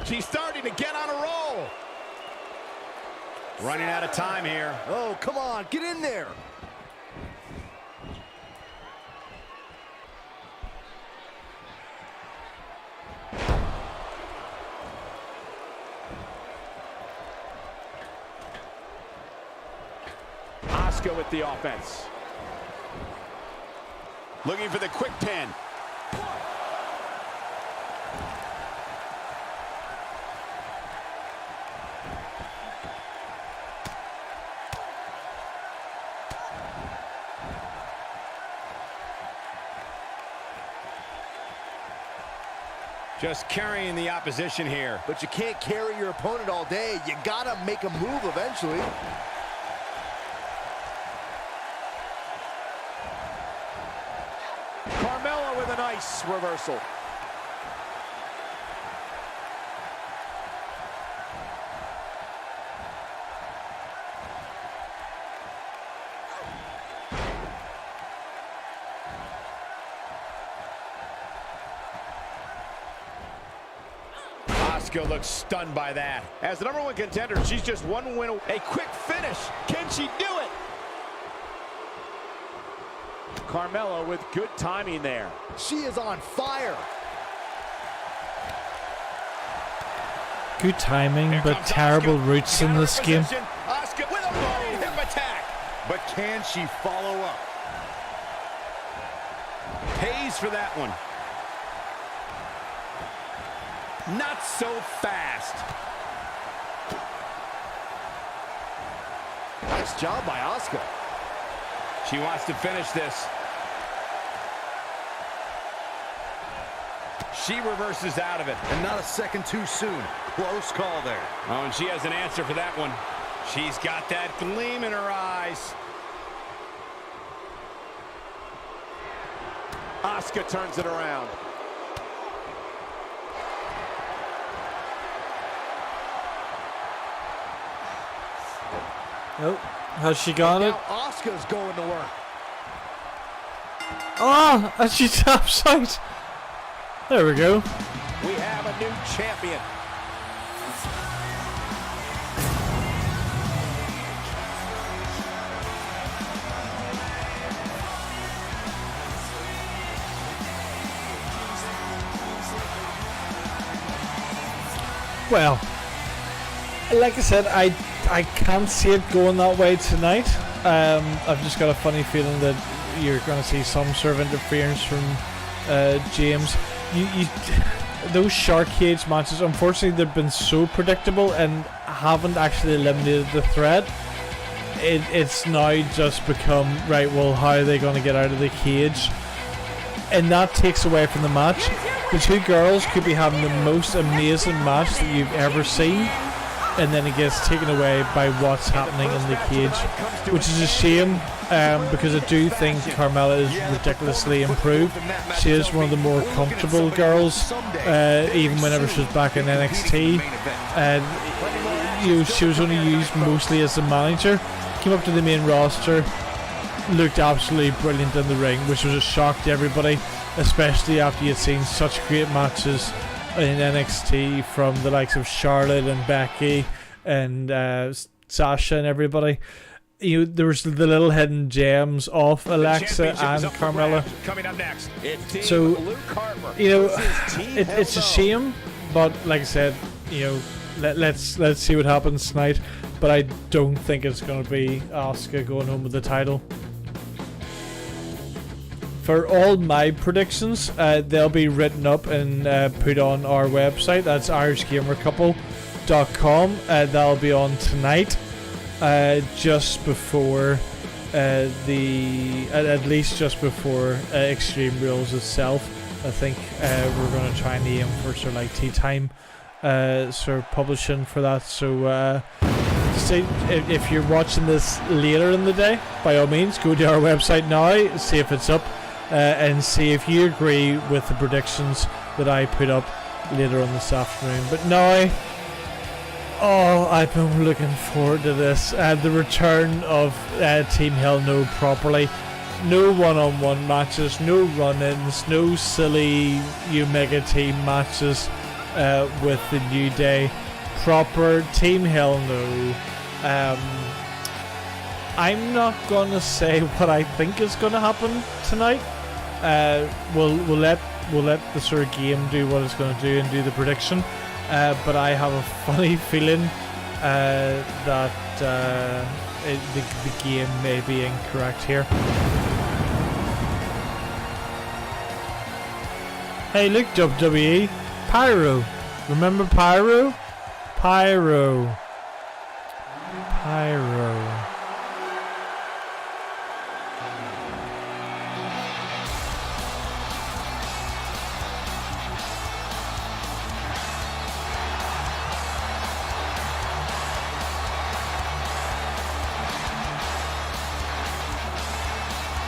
She's starting to get on a roll. Running out of time here. Oh, come on, get in there. Asuka with the offense. Looking for the quick pin. Just carrying the opposition here. But you can't carry your opponent all day. You gotta make a move eventually. Carmella with a nice reversal. Asuka looks stunned by that. As the #1 contender, she's just one win away. A quick finish. Can she do it? Carmella with good timing there. She is on fire. Good timing, but terrible roots in this game. Asuka with a running hip attack. But can she follow up? Pays for that one. Not so fast. Nice job by Asuka. She wants to finish this. She reverses out of it. And not a second too soon. Close call there. Oh, and she has an answer for that one. She's got that gleam in her eyes. Asuka turns it around. Oh, has she got it? Now Asuka's going to work. Oh, and she taps out. There we go. We have a new champion. Well, like I said, I can't see it going that way tonight. I've just got a funny feeling that you're going to see some sort of interference from James. Those shark cage matches, unfortunately, they've been so predictable and haven't actually eliminated the threat. It's now just become, right, well, how are they going to get out of the cage? And that takes away from the match. The two girls could be having the most amazing match that you've ever seen, and then it gets taken away by what's happening in the cage, which is a shame, because I do think Carmella is ridiculously improved. She is one of the more comfortable girls, even whenever she was back in NXT. She was only used mostly as a manager, came up to the main roster, looked absolutely brilliant in the ring, which was a shock to everybody, especially after you'd seen such great matches in NXT from the likes of Charlotte and Becky and Sasha and everybody. There was the little hidden gems of Alexa and Carmella. Coming up next, so it's a shame, but like I said, let's see what happens tonight. But I don't think it's going to be Asuka going home with the title. For all my predictions, they'll be written up and put on our website. That's irishgamercouple.com. That'll be on tonight, just before at least just before Extreme Rules itself. I think we're going to try and aim for sort of like tea time, sort of publishing for that. So if you're watching this later in the day, by all means, go to our website now, see if it's up. And see if you agree with the predictions that I put up later on this afternoon. But now, I've been looking forward to this. The return of Team Hell No properly. No one-on-one matches, no run-ins, no silly Omega team matches with the New Day. Proper Team Hell No. I'm not going to say what I think is going to happen tonight. We'll let the sort of game do what it's going to do and do the prediction. But I have a funny feeling that the game may be incorrect here. Hey, look, WWE, Pyro. Remember Pyro? Pyro.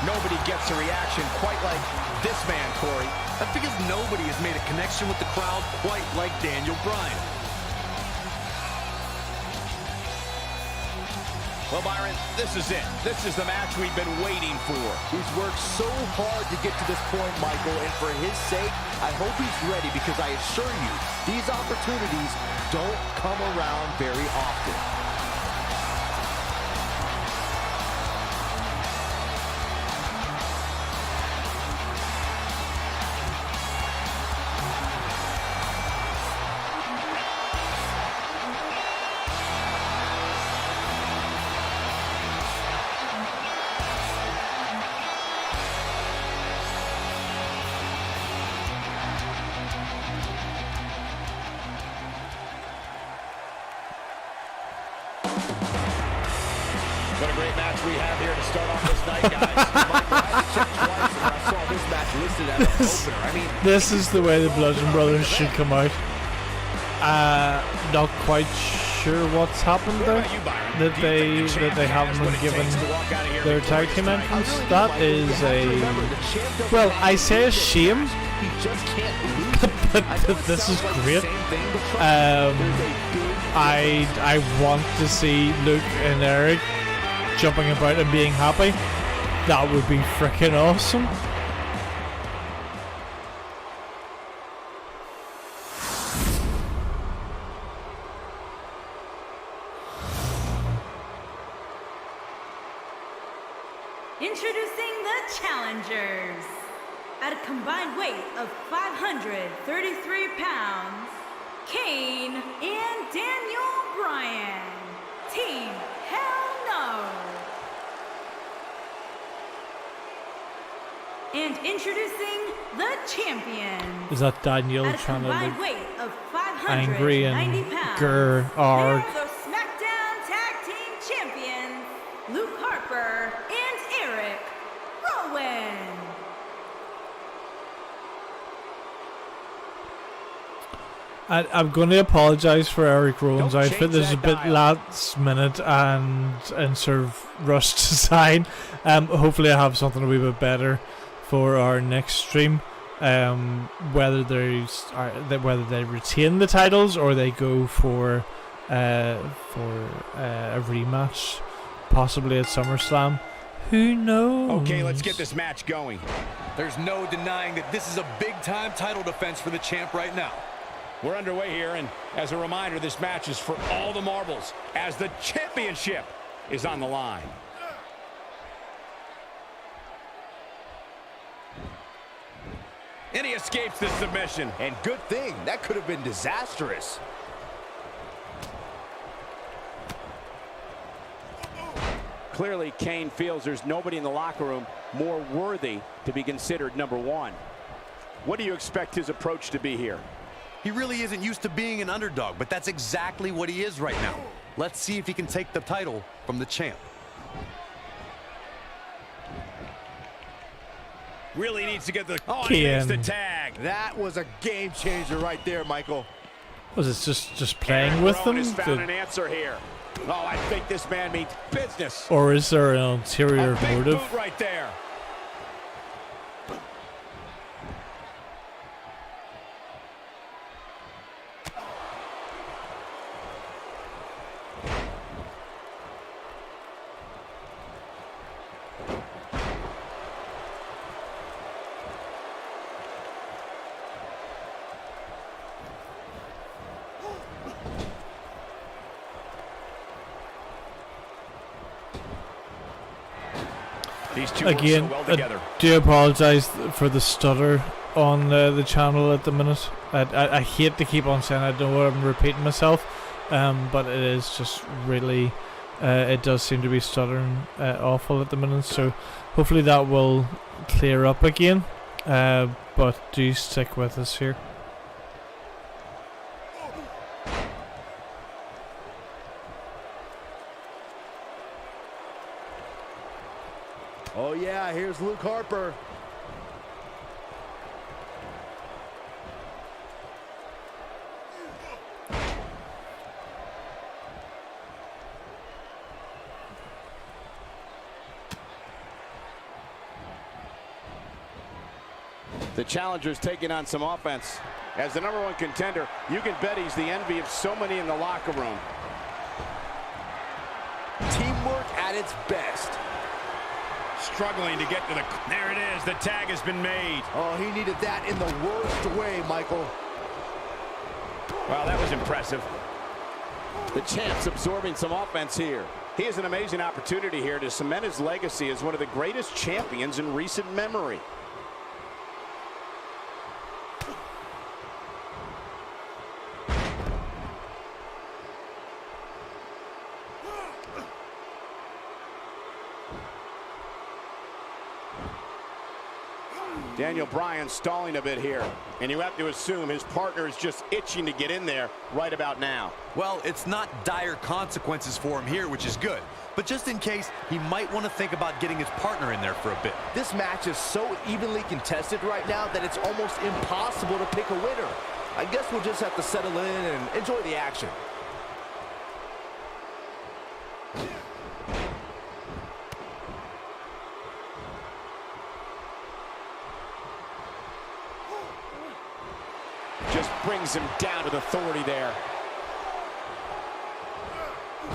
Nobody gets a reaction quite like this man, Corey. That's because nobody has made a connection with the crowd quite like Daniel Bryan. Well, Byron, this is it. This is the match we've been waiting for. He's worked so hard to get to this point, Michael, and for his sake, I hope he's ready, because I assure you, these opportunities don't come around very often. What a great match we have here to start off this night, guys. Michael, I checked twice and I saw this match listed as an opener. I mean, This is the way the Bludgeon Brothers should come out. Not quite sure what's happened there. That they haven't been given their tag team entrance. That is a, well, I say a shame. He just can't lose. But this is great. I want to see Luke and Eric jumping about and being happy. That would be freaking awesome. Introducing the challengers. At a combined weight of 533 pounds, Kane and Daniel Bryan. Team Hell No. And introducing the champion. Is that Daniel At a trying to combined look weight of angry 590 and pounds, arg? they're the Smackdown Tag Team Champions, Luke Harper and Eric Rowan. I'm going to apologise for Eric Rowan's Don't outfit. change This is a that bit dial. last minute and sort of rushed aside. Hopefully I have something a wee bit better for our next stream. Whether they retain the titles or they go for a rematch, possibly at SummerSlam. Who knows? okay, let's get this match going. There's no denying that this is a big-time title defense for the champ right now. We're underway here, and as a reminder, this match is for all the marbles, as the championship is on the line. And he escapes the submission. And good thing, that could have been disastrous. Clearly, Kane feels there's nobody in the locker room more worthy to be considered number one. What do you expect his approach to be here? He really isn't used to being an underdog, but that's exactly what he is right now. Let's see if he can take the title from the champ. Really needs to get the... Oh, Kane. he makes the tag. That was a game changer right there, Michael. Was it just playing with them? Has found an answer here. Oh, I think this man means business. Or is there an ulterior A big motive? boot right there. These two Again, work so well together. I do apologise for the stutter on the channel at the minute. I hate to keep on saying I know I'm repeating myself, but it is just really, it does seem to be stuttering awful at the minute. So hopefully that will clear up again. But do stick with us here. Oh yeah, here's Luke Harper. The challenger's taking on some offense. As the number one contender, you can bet he's the envy of so many in the locker room. Teamwork its best. Struggling to get to the... There it is. The tag has been made. Oh, he needed that in the worst way, Michael. Wow, that was impressive. The champ's absorbing some offense here. He has an amazing opportunity here to cement his legacy as one of the greatest champions in recent memory. Daniel Bryan stalling a bit here, and you have to assume his partner is just itching to get in there right about now. Well, it's not dire consequences for him here, which is good. But just in case, he might want to think about getting his partner in there for a bit. This match is so evenly contested right now that it's almost impossible to pick a winner. I guess we'll just have to settle in and enjoy the action. Just brings him down with authority there.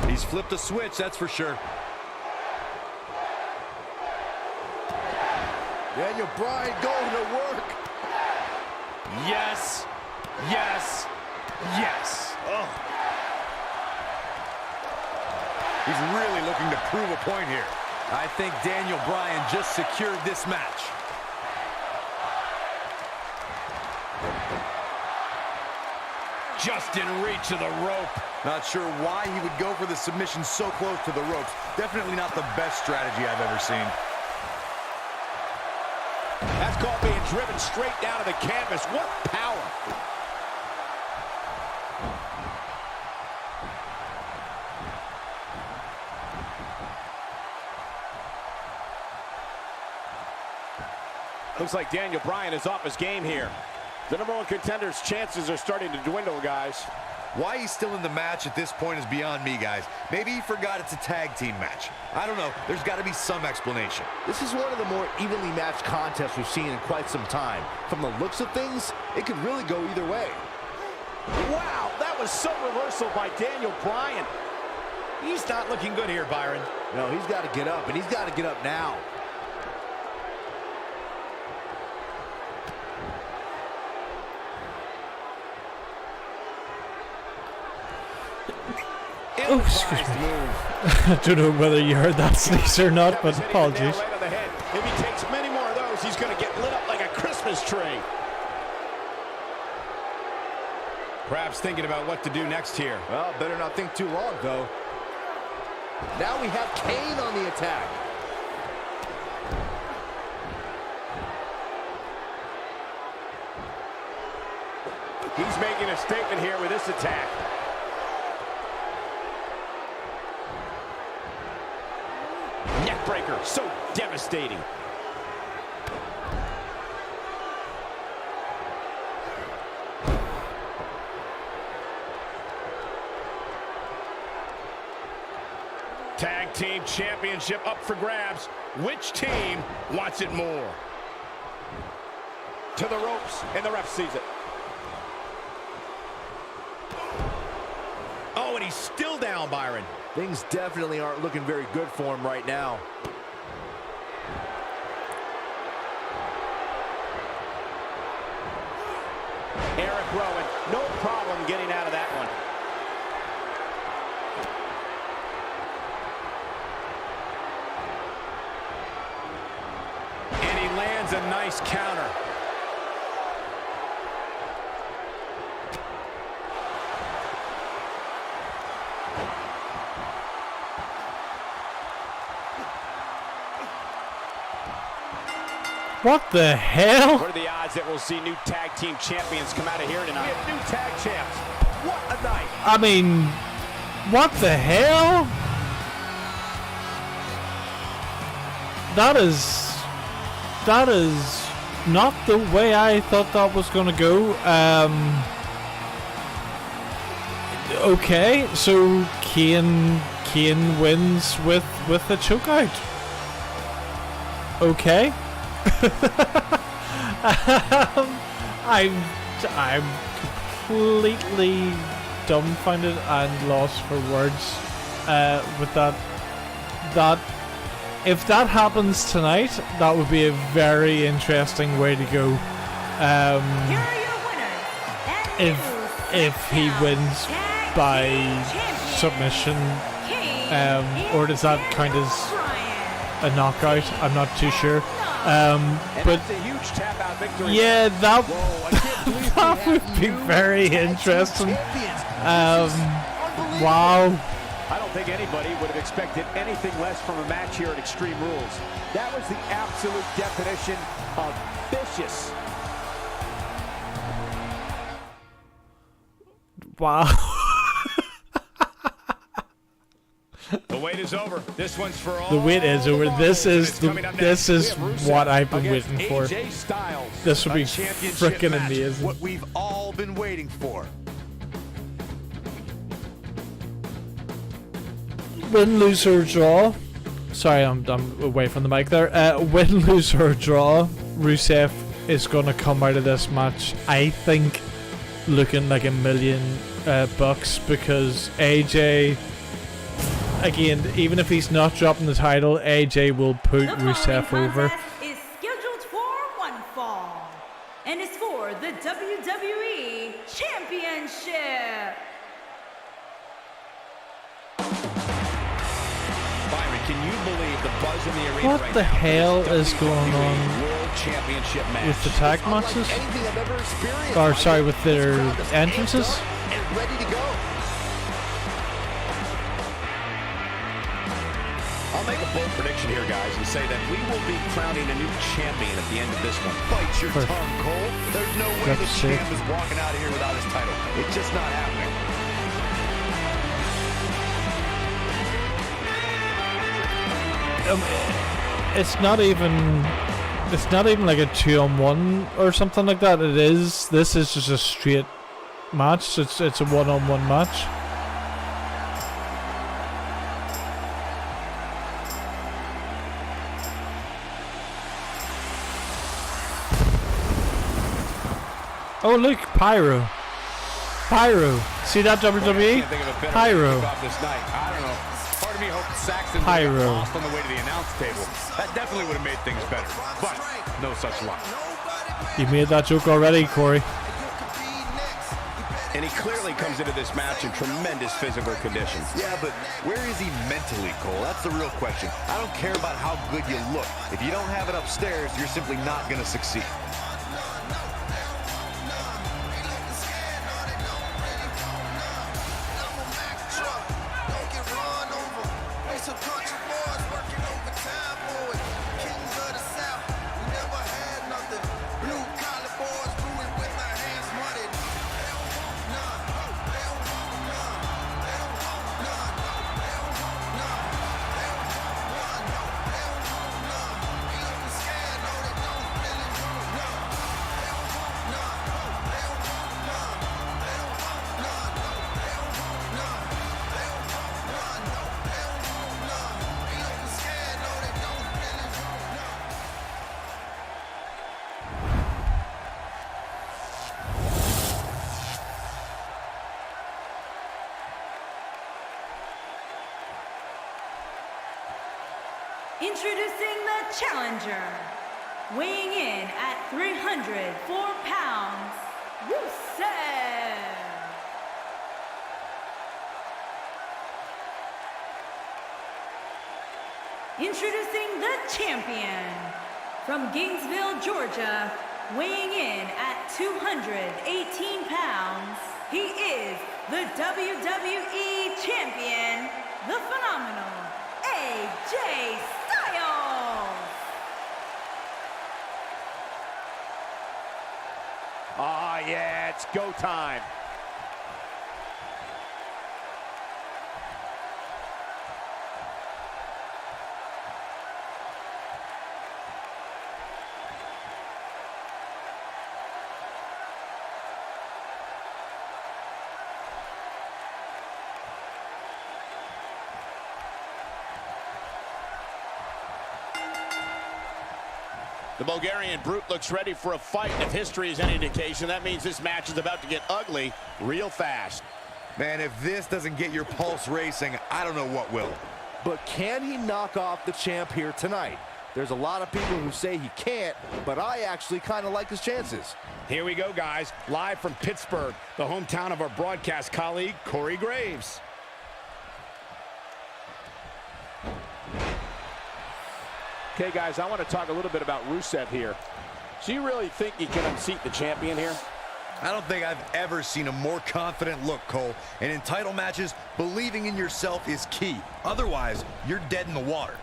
He's flipped a switch, that's for sure. Daniel Bryan going to work. Yes, yes, yes. Oh. He's really looking to prove a point here. I think Daniel Bryan just secured this match. Just in reach of the rope. Not sure why he would go for the submission so close to the ropes. Definitely not the best strategy I've ever seen. That's called being driven straight down to the canvas. What power. Looks like Daniel Bryan is off his game here. The #1 contender's chances are starting to dwindle, guys. Why he's still in the match at this point is beyond me, guys. Maybe he forgot it's a tag team match. I don't know. There's got to be some explanation. This is one of the more evenly matched contests we've seen in quite some time. From the looks of things, it could really go either way. Wow, that was some reversal by Daniel Bryan. He's not looking good here, Byron. No, he's got to get up, and he's got to get up now. Oh, excuse me. I don't know whether you heard that sneeze or not, but apologies. Right on the head. If he takes many more of those, he's going to get lit up like a Christmas tree. Perhaps thinking about what to do next here. Well, better not think too long, though. Now we have Kane on the attack. He's making a statement here with this attack. Neckbreaker, so devastating. Tag team championship up for grabs. Which team wants it more? To the ropes, and the ref sees it. Oh, and he's still down, Byron. Things definitely aren't looking very good for him right now. Eric Rowan, no problem getting out of that one. And he lands a nice counter. What the hell? What are the odds that we'll see new tag team champions come out of here tonight? We have new tag champs. What a night. I mean, what the hell? That is not the way I thought that was gonna go. Okay, so Kane wins with a chokeout. Okay. I'm completely dumbfounded and lost for words with that that if that happens tonight, that would be a very interesting way to go. Here are your winners. And If he wins by submission, or does that count as a knockout? I'm not too sure. But yeah, that that would be very interesting. Wow. I don't think anybody would have expected anything less from a match here at Extreme Rules. That was the absolute definition of vicious. Wow. The wait is over. This one's for all. The wait is over. This is what I've been waiting for. This would be freaking amazing. What we've all been waiting for. Win, lose or draw. Sorry, I'm away from the mic there. Win, lose or draw. Rusev is gonna come out of this match, I think, looking like $1 million because AJ. Again, even if he's not dropping the title, AJ will put Rusev over. Is scheduled for one fall, and is for the WWE Championship. Byron, can you believe the buzz in the arena? What right the now hell for this is going WWE on World Championship match? with the tag matches? Anything I've ever experienced. Or sorry, with their This crowd is entrances? amped up and ready to go. I'll make a bold prediction here, guys, and say that we will be crowning a new champion at the end of this one. Bite your Perfect. tongue, Cole. There's no way the That's sick. champ is walking out of here without his title. It's just not happening. It's not even like a 2-on-1 or something like that. This is just a straight match. It's a 1-on-1 match. Oh look, Pyro. See that WWE? Pyro. I don't know. Part of me hoped Saxton Pyro. got lost on the way to the announce table. That definitely would have made things better, but no such luck. You made that joke already, Corey. And he clearly comes into this match in tremendous physical condition. Yeah, but where is he mentally, Cole? That's the real question. I don't care about how good you look. If you don't have it upstairs, you're simply not going to succeed. Introducing the challenger, weighing in at 304 pounds, Rusev. Introducing the champion, from Gainesville, Georgia, weighing in at 218 pounds, he is the WWE Champion, the phenomenal AJ Styles. Ah, yeah, it's go time. The Bulgarian Brute looks ready for a fight. If history is any indication, that means this match is about to get ugly real fast. Man, if this doesn't get your pulse racing, I don't know what will. but can he knock off the champ here tonight? There's a lot of people who say he can't, but I actually kind of like his chances. Here we go, guys. Live from Pittsburgh, the hometown of our broadcast colleague, Corey Graves. Okay, guys, I want to talk a little bit about Rusev here. Do you really think he can unseat the champion here? I don't think I've ever seen a more confident look, Cole. And in title matches, believing in yourself is key. Otherwise, you're dead in the water.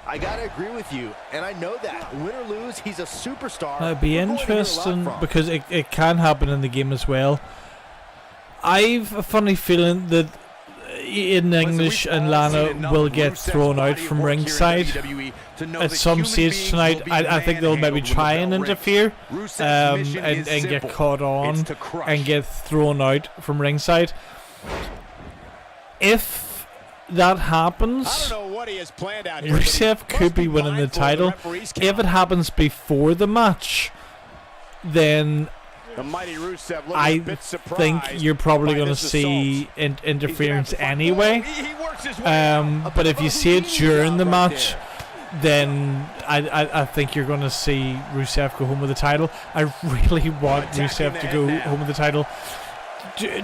I gotta agree with you, and I know that. Win or lose, he's a superstar. It'd be interesting because it can happen in the game as well. I've a funny feeling that Aiden English and Lana will get thrown out from ringside at some stage tonight. I think they'll maybe try and interfere and get caught on and get thrown out from ringside. If that happens, Rusev could be winning the title. If it happens before the match, then I think you're probably going to see interference anyway. But if you see it during the match, then I think you're going to see Rusev go home with the title. I really want Rusev to go home with the title.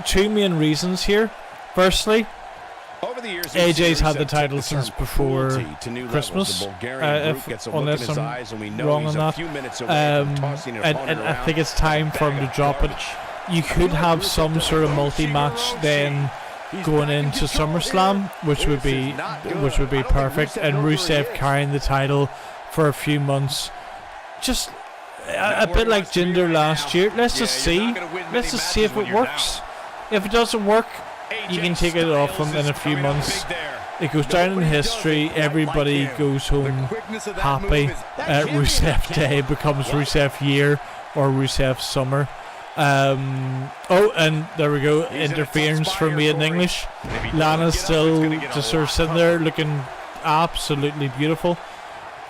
Two main reasons here. Firstly, AJ's had the title since before Christmas, unless I'm wrong on that. And I think it's time for him to drop it. You could have some sort of multi-match then going into SummerSlam, which would be perfect, and Rusev carrying the title for a few months. Just a bit like Jinder last year. Let's just see if it works. If it doesn't work, you can take it off him in a few months. It goes down in history. Everybody goes home happy. Rusev Day becomes Rusev Year or Rusev Summer. Oh, and there we go. Interference from Aiden English. Lana's still just sort of sitting there looking absolutely beautiful.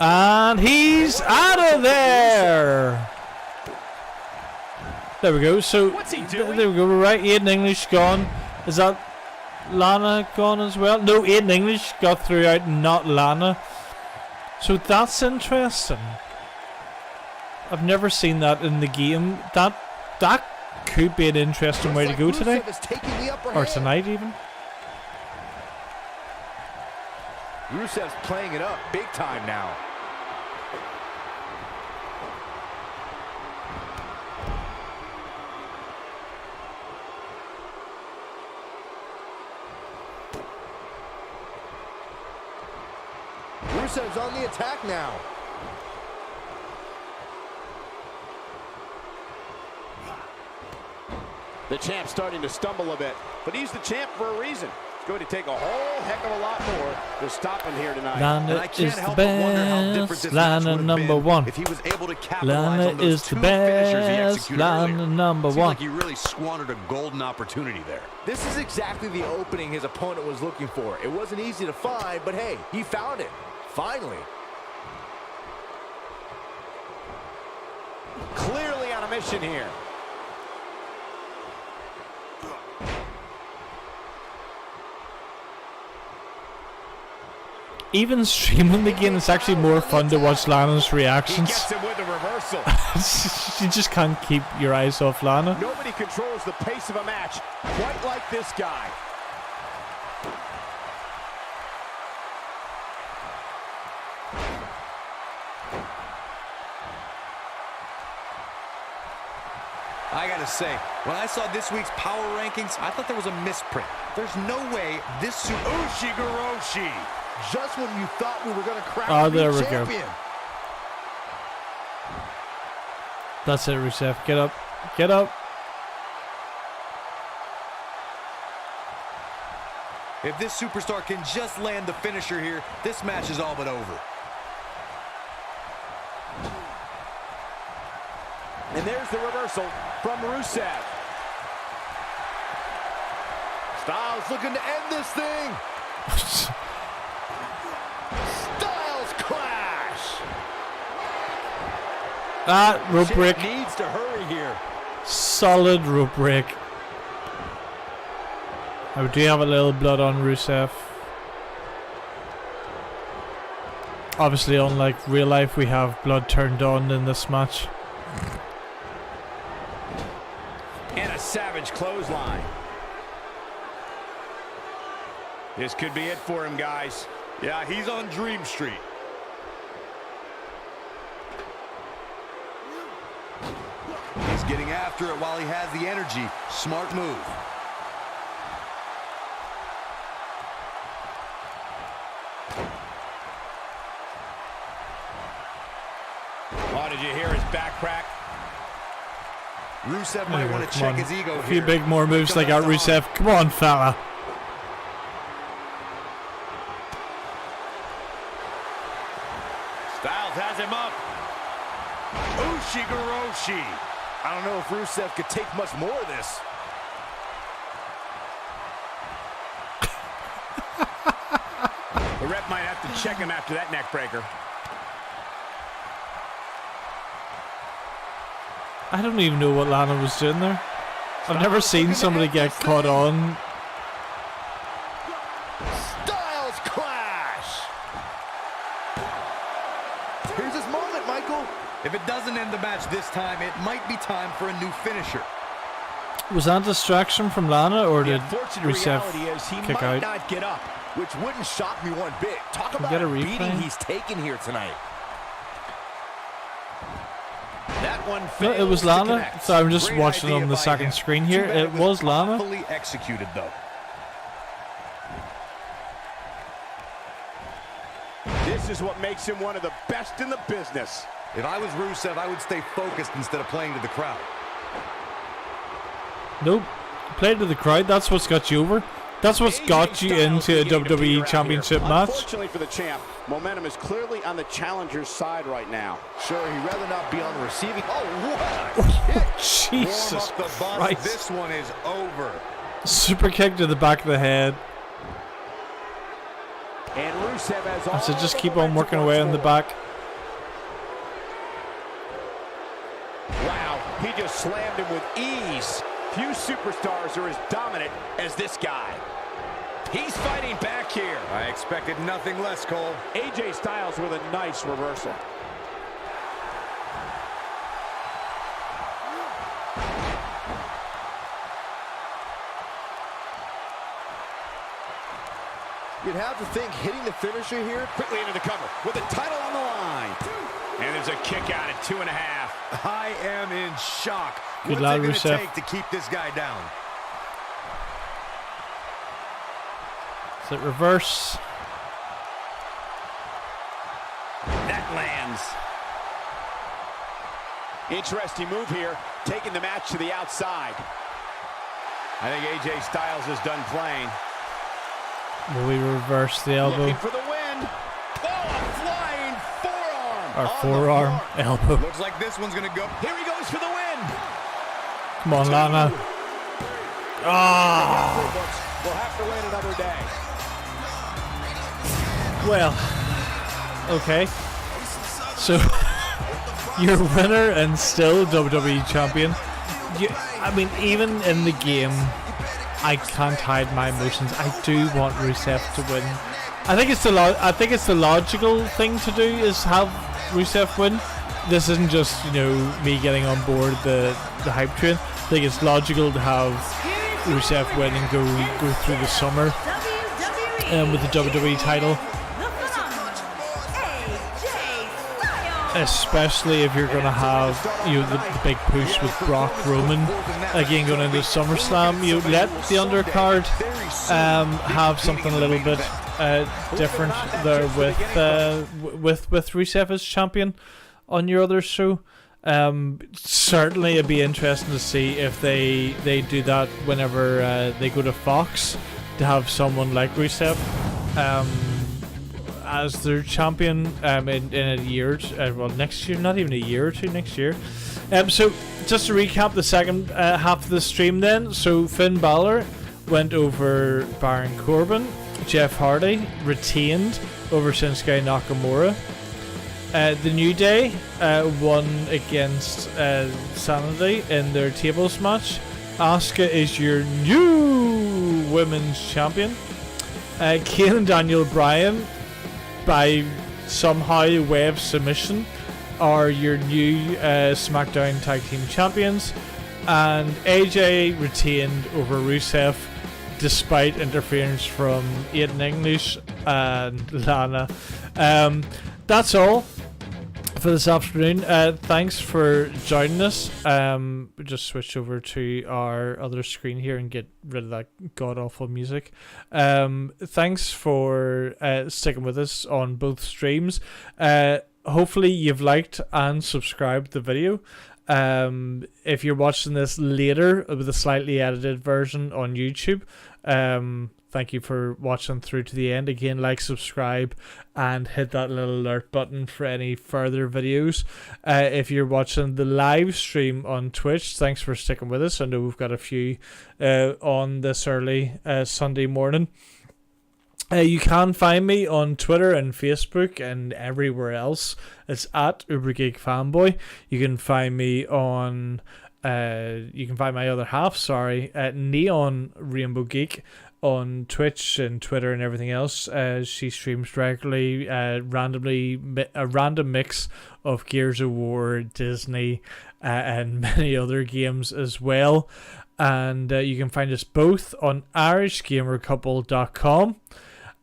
And he's out of there. There we go. So there we go. We're right. Aiden English gone. Is that Lana gone as well? No, Aiden English got through out, not Lana. So that's interesting. I've never seen that in the game. That could be an interesting way to go today. Or tonight even. Rusev's playing it up big time now. Rusev's on the attack now. The champ's starting to stumble a bit, but he's the champ for a reason. It's going to take a whole heck of a lot more to stop him here tonight. Lana is the best. Lana number one. If he was able to capitalize Lana on those is the two finishers he best. executed Lana earlier. number Seems one. like he really squandered a golden opportunity there. This is exactly the opening his opponent was looking for. It wasn't easy to find, but hey, he found it. Finally. Clearly on a mission here. Even streaming the game, it's actually more fun to watch Lana's He reactions. gets him with a reversal. You just can't keep your eyes off Lana. Nobody controls the pace of a match quite like this guy. I gotta say, when I saw this week's power rankings, I thought there was a misprint. There's no way this Ushigoroshi. Just when you thought we were going to crown there the we go. champion. That's it, Rusev. Get up. Get up. If this superstar can just land the finisher here, this match is all but over. And there's the reversal from Rusev. Styles looking to end this thing. Styles clash. Rope break. Needs to hurry here. Solid rope break. We do have a little blood on Rusev. Obviously, unlike real life, we have blood turned on in this match. And a savage clothesline. This could be it for him, guys. Yeah, he's on Dream Street. He's getting after it while he has the energy. Smart move. Oh, did you hear his back crack? Rusev might want to check his ego here. A few big more moves like that, Rusev. Come on, fella. Styles has him up. Ushigoroshi. I don't know if Rusev could take much more of this. The rep might have to check him after that neck breaker. I don't even know what Lana was doing there. I've never seen somebody get caught on. Styles Clash. Here's his moment, Michael. If it doesn't end the match this time, it might be time for a new finisher. Was that a distraction from Lana, or The did unfortunate Rusev reality is he kick might out? not get up, Which wouldn't shock me one bit. Talk we about get a a beating replay? he's taken here tonight. That one No, fails it was to Lana. connect. So I'm just Great watching idea on the by second him. screen here. Too bad It was Lana. Fully executed, though. This is what makes him one of the best in the business. If I was Rusev, I would stay focused instead of playing to the crowd. Nope. Play to the crowd. That's what's got you over. That's what's got you into a WWE Championship match. Unfortunately for the champ, momentum is clearly on the challenger's side right now. Sure, he'd rather not be on the receiving. Oh, what a kick. Jesus Warm up the bus. Christ. This one is over. Super kick to the back of the head. And Rusev has all So just the keep on momentum working away on the forward. back. Wow, he just slammed him with ease. Few superstars are as dominant as this guy. He's fighting back here. I expected nothing less, Cole. AJ Styles with a nice reversal. You'd have to think hitting the finisher here. Quickly into the cover with the title on the line. And there's a kick out at 2.5. I am in shock. Good What's lad, it going to Rusev. take to keep this guy down? Is it reverse? That lands. Interesting move here, taking the match to the outside. I think AJ Styles is done playing. Will we reverse the elbow? Looking for the win. Oh, a flying forearm. Or on the forearm, floor. elbow. Looks like this one's going to go. Here he goes for the win. Come on, Lana. Ah. We'll have to wait another day. Well, okay. So, you're winner and still WWE champion. I mean, even in the game, I can't hide my emotions. I do want Rusev to win. I think it's the logical thing to do is have Rusev win. This isn't just me getting on board the hype train. I think it's logical to have Rusev win and go through the summer with the WWE title. Especially if you're going to have the big push with Brock Roman again going into SummerSlam. You let the undercard have something a little bit different there with Rusev as champion on your other show. Certainly it'd be interesting to see if they do that whenever they go to Fox, to have someone like Rusev as their champion in a year, next year, not even a year or two, next year. So just to recap the second half of the stream then. So Finn Balor went over Baron Corbin. Jeff Hardy retained over Shinsuke Nakamura. The New Day won against Sanity in their tables match. Asuka is your new women's champion. Kane and Daniel Bryan, by somehow, way of submission, are your new SmackDown Tag Team Champions, and AJ retained over Rusev despite interference from Aiden English and Lana. That's all for this afternoon. Thanks for joining us. We'll just switch over to our other screen here and get rid of that god-awful music. Thanks for sticking with us on both streams. Hopefully you've liked and subscribed the video. If you're watching this later with a slightly edited version on YouTube, thank you for watching through to the end. Again, like, subscribe, and hit that little alert button for any further videos. If you're watching the live stream on Twitch, thanks for sticking with us. I know we've got a few on this early Sunday morning. You can find me on Twitter and Facebook and everywhere else. It's at ubergeekfanboy. You can find me on you can find my other half, at Neon Rainbow Geek on Twitch and Twitter and everything else. She streams regularly, randomly, a random mix of Gears of War, Disney, and many other games as well. And you can find us both on irishgamercouple.com.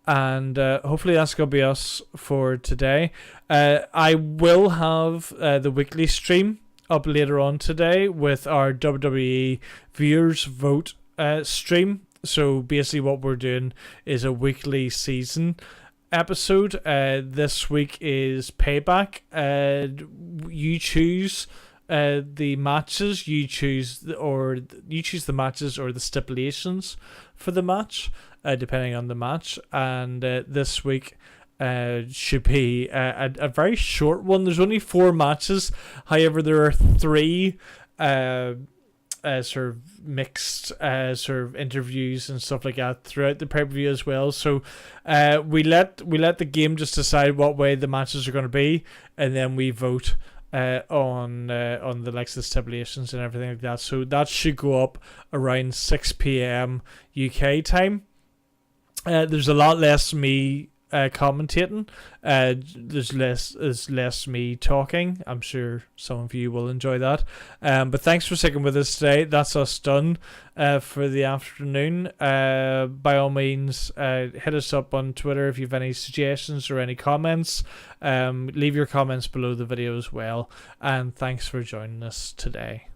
And hopefully that's going to be us for today. I will have the weekly stream up later on today with our WWE viewers vote stream. So basically what we're doing is a weekly season episode. This week is Payback. You choose the matches. You choose the matches or the stipulations for the match, depending on the match. And this week should be a very short one. There's only 4 matches. However, there are 3 sort of mixed sort of interviews and stuff like that throughout the pay-per-view as well. So we let the game just decide what way the matches are going to be, and then we vote on the likes of the stipulations and everything like that. So that should go up around 6 p.m. UK time. There's a lot less me commentating. There's less me talking. I'm sure some of you will enjoy that. But thanks for sticking with us today. That's us done for the afternoon. By all means, hit us up on Twitter if you have any suggestions or any comments. Leave your comments below the video as well. And thanks for joining us today.